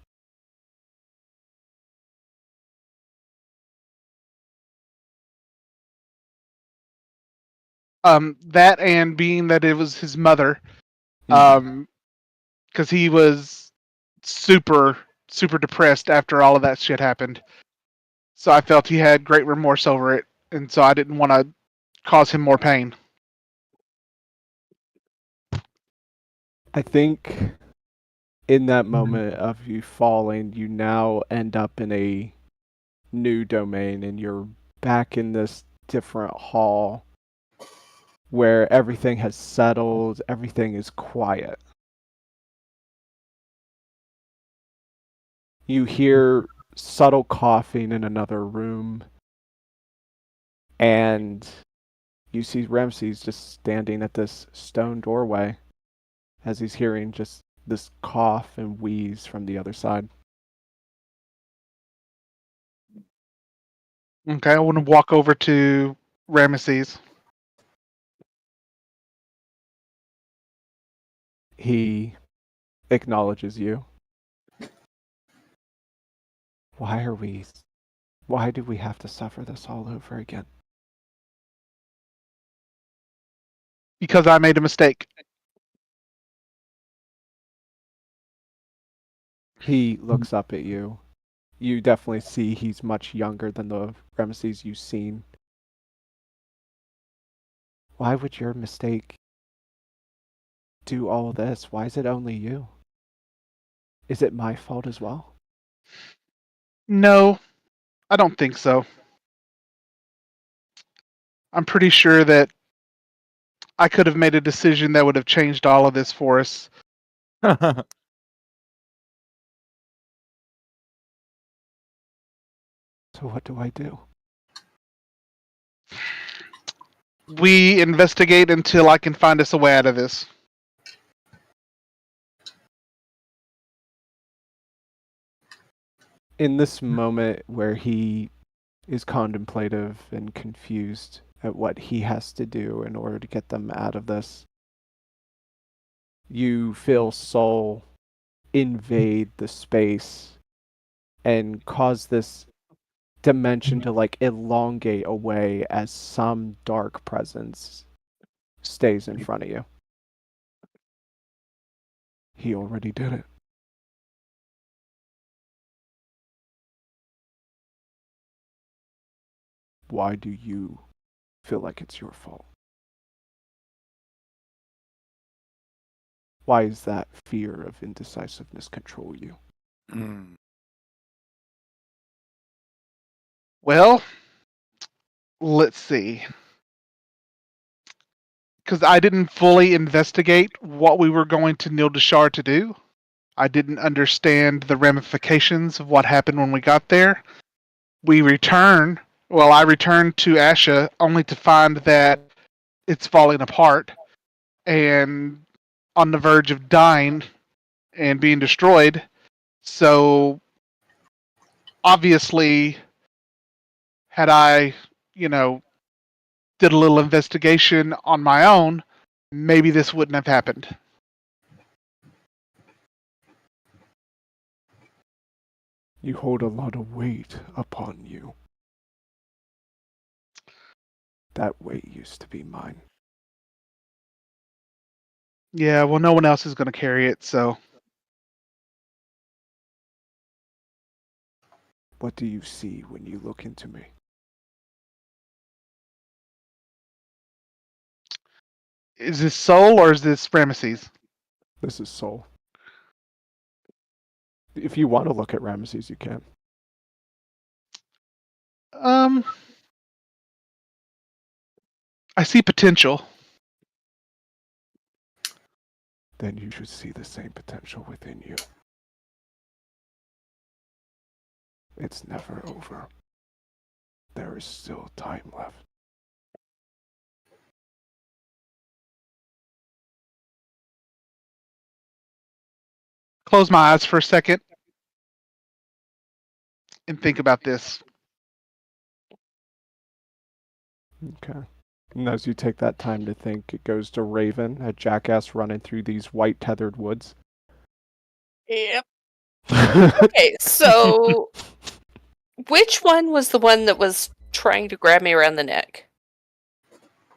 That and being that it was his mother, because he was super depressed after all of that shit happened. So I felt he had great remorse over it, and so I didn't want to cause him more pain. I think in that moment of you falling, you now end up in a new domain, and you're back in this different hall where everything has settled, everything is quiet. You hear subtle coughing in another room, and you see Ramses just standing at this stone doorway as he's hearing just this cough and wheeze from the other side. Okay, I want to walk over to Ramesses. He acknowledges you. Why do we have to suffer this all over again? Because I made a mistake. He looks up at you. You definitely see he's much younger than the Ramesses you've seen. Why would your mistake do all this? Why is it only you? Is it my fault as well? No, I don't think so. I'm pretty sure that I could have made a decision that would have changed all of this for us. So what do I do? We investigate until I can find us a way out of this. In this moment where he is contemplative and confused at what he has to do in order to get them out of this, you feel Soul invade the space and cause this dimension to like elongate away as some dark presence stays in front of you. He already did it. Why do you feel like it's your fault? Why is that fear of indecisiveness control you? Well, let's see. Because I didn't fully investigate what we were going to Nil Dashar to do. I didn't understand the ramifications of what happened when we got there. I returned to Asha only to find that it's falling apart and on the verge of dying and being destroyed. So obviously, had I, did a little investigation on my own, maybe this wouldn't have happened. You hold a lot of weight upon you. That weight used to be mine. Yeah, well, no one else is going to carry it, so. What do you see when you look into me? Is this Soul or is this Ramesses? This is Soul. If you want to look at Ramesses, you can. I see potential. Then you should see the same potential within you. It's never over. There is still time left. Close my eyes for a second and think about this. Okay. And as you take that time to think, it goes to Raven, a jackass running through these white tethered woods. Yep. Okay, so which one was the one that was trying to grab me around the neck?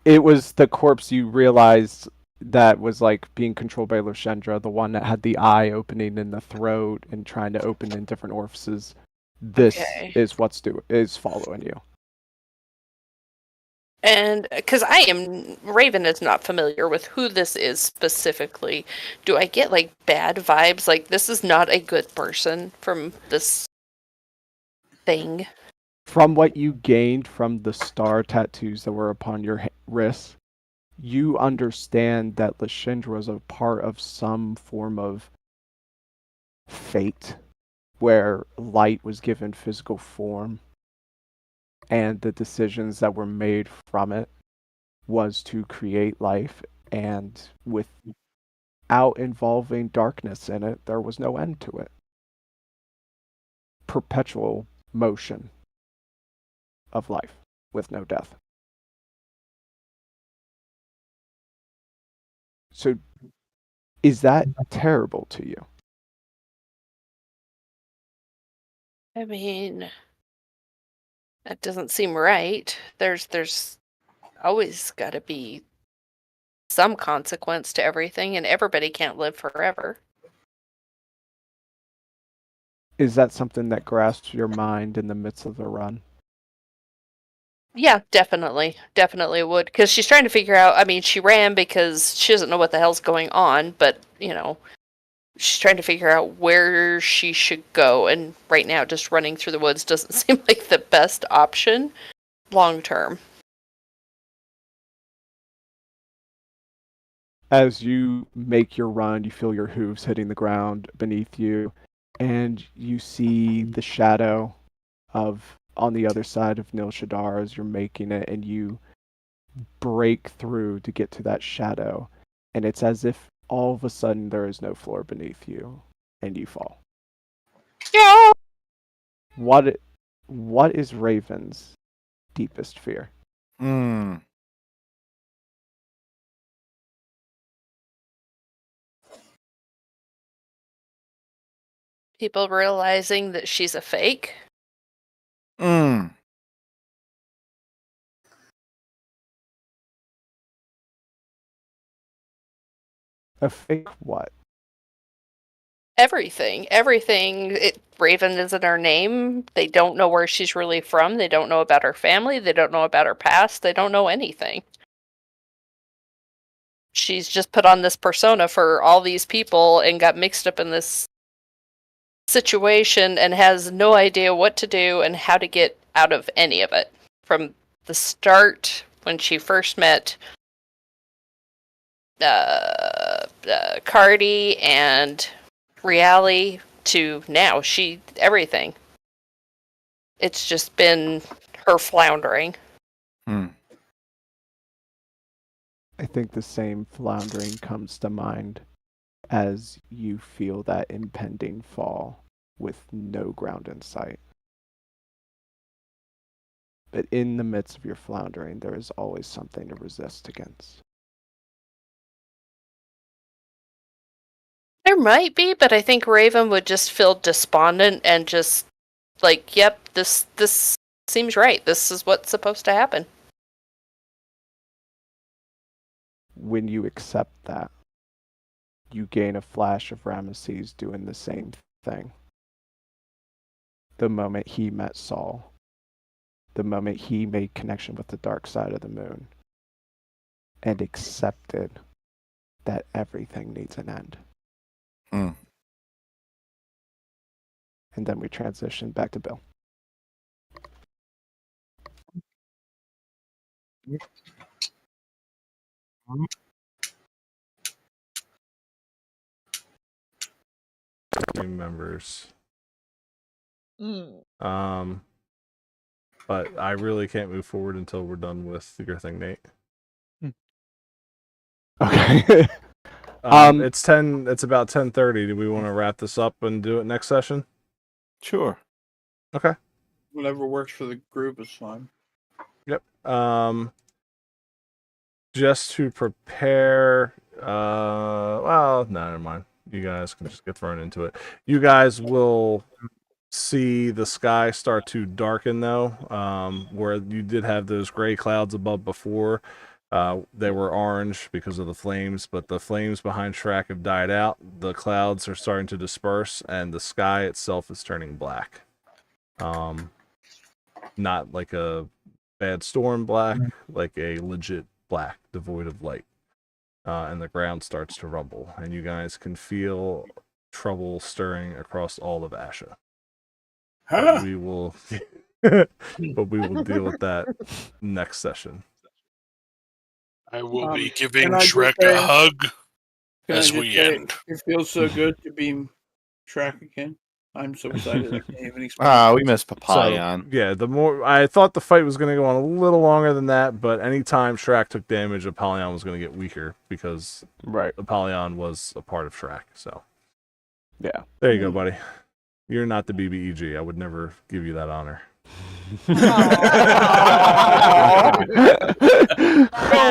It was the corpse you realized that was like being controlled by Lushendra, the one that had the eye opening in the throat and trying to open in different orifices. This is is following you. And because Raven is not familiar with who this is specifically, do I get like bad vibes? Like this is not a good person from this thing. From what you gained from the star tattoos that were upon your wrists, you understand that Lashindra was a part of some form of fate where light was given physical form, and the decisions that were made from it was to create life, and without involving darkness in it, there was no end to it. Perpetual motion of life with no death. So, is that terrible to you? I mean, that doesn't seem right. There's always got to be some consequence to everything, and everybody can't live forever. Is that something that grasps your mind in the midst of the run? Yeah, definitely would, because she's trying to figure out. I mean, she ran because she doesn't know what the hell's going on, but she's trying to figure out where she should go, and right now just running through the woods doesn't seem like the best option long term. As you make your run, you feel your hooves hitting the ground beneath you, and you see the shadow of on the other side of Nil Shadar as you're making it, and you break through to get to that shadow, and it's as if all of a sudden there is no floor beneath you, and you fall. Yeah. What is Raven's deepest fear? People realizing that she's a fake. A fake what? Everything. Raven isn't her name. They don't know where she's really from. They don't know about her family. They don't know about her past. They don't know anything. She's just put on this persona for all these people and got mixed up in this situation and has no idea what to do and how to get out of any of it. From the start, when she first met Cardi and Reali, to now, everything. It's just been her floundering. I think the same floundering comes to mind as you feel that impending fall with no ground in sight. But in the midst of your floundering, there is always something to resist against. There might be, but I think Raven would just feel despondent and just like, yep, this seems right. This is what's supposed to happen. When you accept that, you gain a flash of Ramesses doing the same thing. The moment he met Saul, the moment he made connection with the dark side of the moon, and accepted that everything needs an end. And then we transition back to Bill. Team members. Mm. But I really can't move forward until we're done with your thing, Nate. Okay. It's about 10:30. Do we want to wrap this up and do it next session? Sure. Okay. Whatever works for the group is fine. Yep. Just to prepare. Well, no, never mind. You guys can just get thrown into it. You guys will see the sky start to darken, though. Where you did have those gray clouds above before. They were orange because of the flames, but the flames behind Shrek have died out. The clouds are starting to disperse, and the sky itself is turning black. Not like a bad storm black, like a legit black, devoid of light. And the ground starts to rumble, and you guys can feel trouble stirring across all of Asha. But we will, but we will deal with that next session. I will be giving can I just Shrek say- a hug Can I as just we say, end. it feels so good to be Shrek again. I'm so excited. I can't even explain. We miss Papillon. So, yeah, the more I thought the fight was going to go on a little longer than that, but anytime Shrek took damage, Apollyon was going to get weaker because Apollyon was a part of Shrek. So, yeah, there you go, buddy. You're not the BBEG. I would never give you that honor. Don't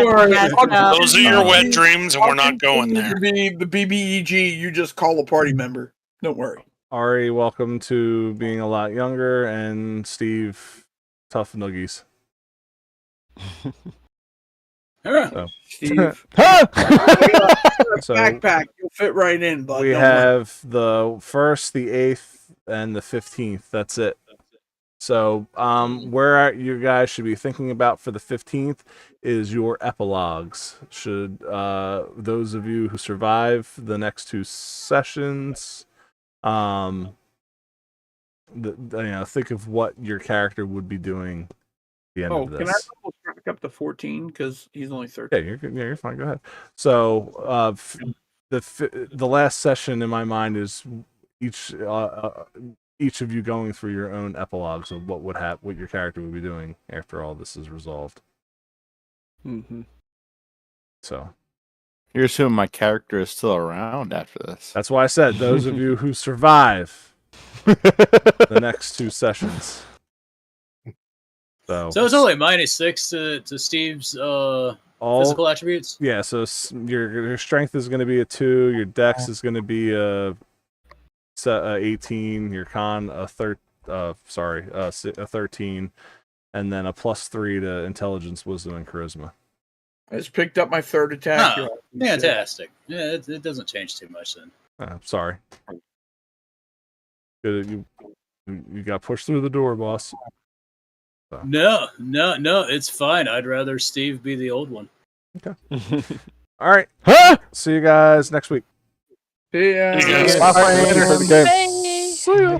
worry. Those are your wet dreams, and we're not going there. The BBEG, you just call a party member. Don't worry. Ari, welcome to being a lot younger, and Steve, tough nuggies. So. Steve. So, backpack, you'll fit right in, bud. we Don't have the 1st, the 8th, and the 15th. That's it. So, where you guys should be thinking about for the 15th is your epilogues. Should those of you who survive the next 2 sessions, think of what your character would be doing at the end of this. Can I double track up to 14 because he's only 13? Yeah, you're good. Yeah, you're fine. Go ahead. So, the last session in my mind is each of you going through your own epilogues of what your character would be doing after all this is resolved. Mm-hmm. So, You're assuming my character is still around after this. that's why I said those of you who survive the next 2 sessions. So it's only -6 to Steve's physical attributes. Yeah, so your strength is going to be a 2, your dex is going to be a 18, your con a 13, and then a +3 to intelligence, wisdom, and charisma. I just picked up my 3rd attack. Oh, fantastic. Yeah, it doesn't change too much then. Sorry. You got pushed through the door, boss. So. No, it's fine. I'd rather Steve be the old one. Okay. All right. See you guys next week. See ya. You guys. Bye. For the game. Bye. See ya.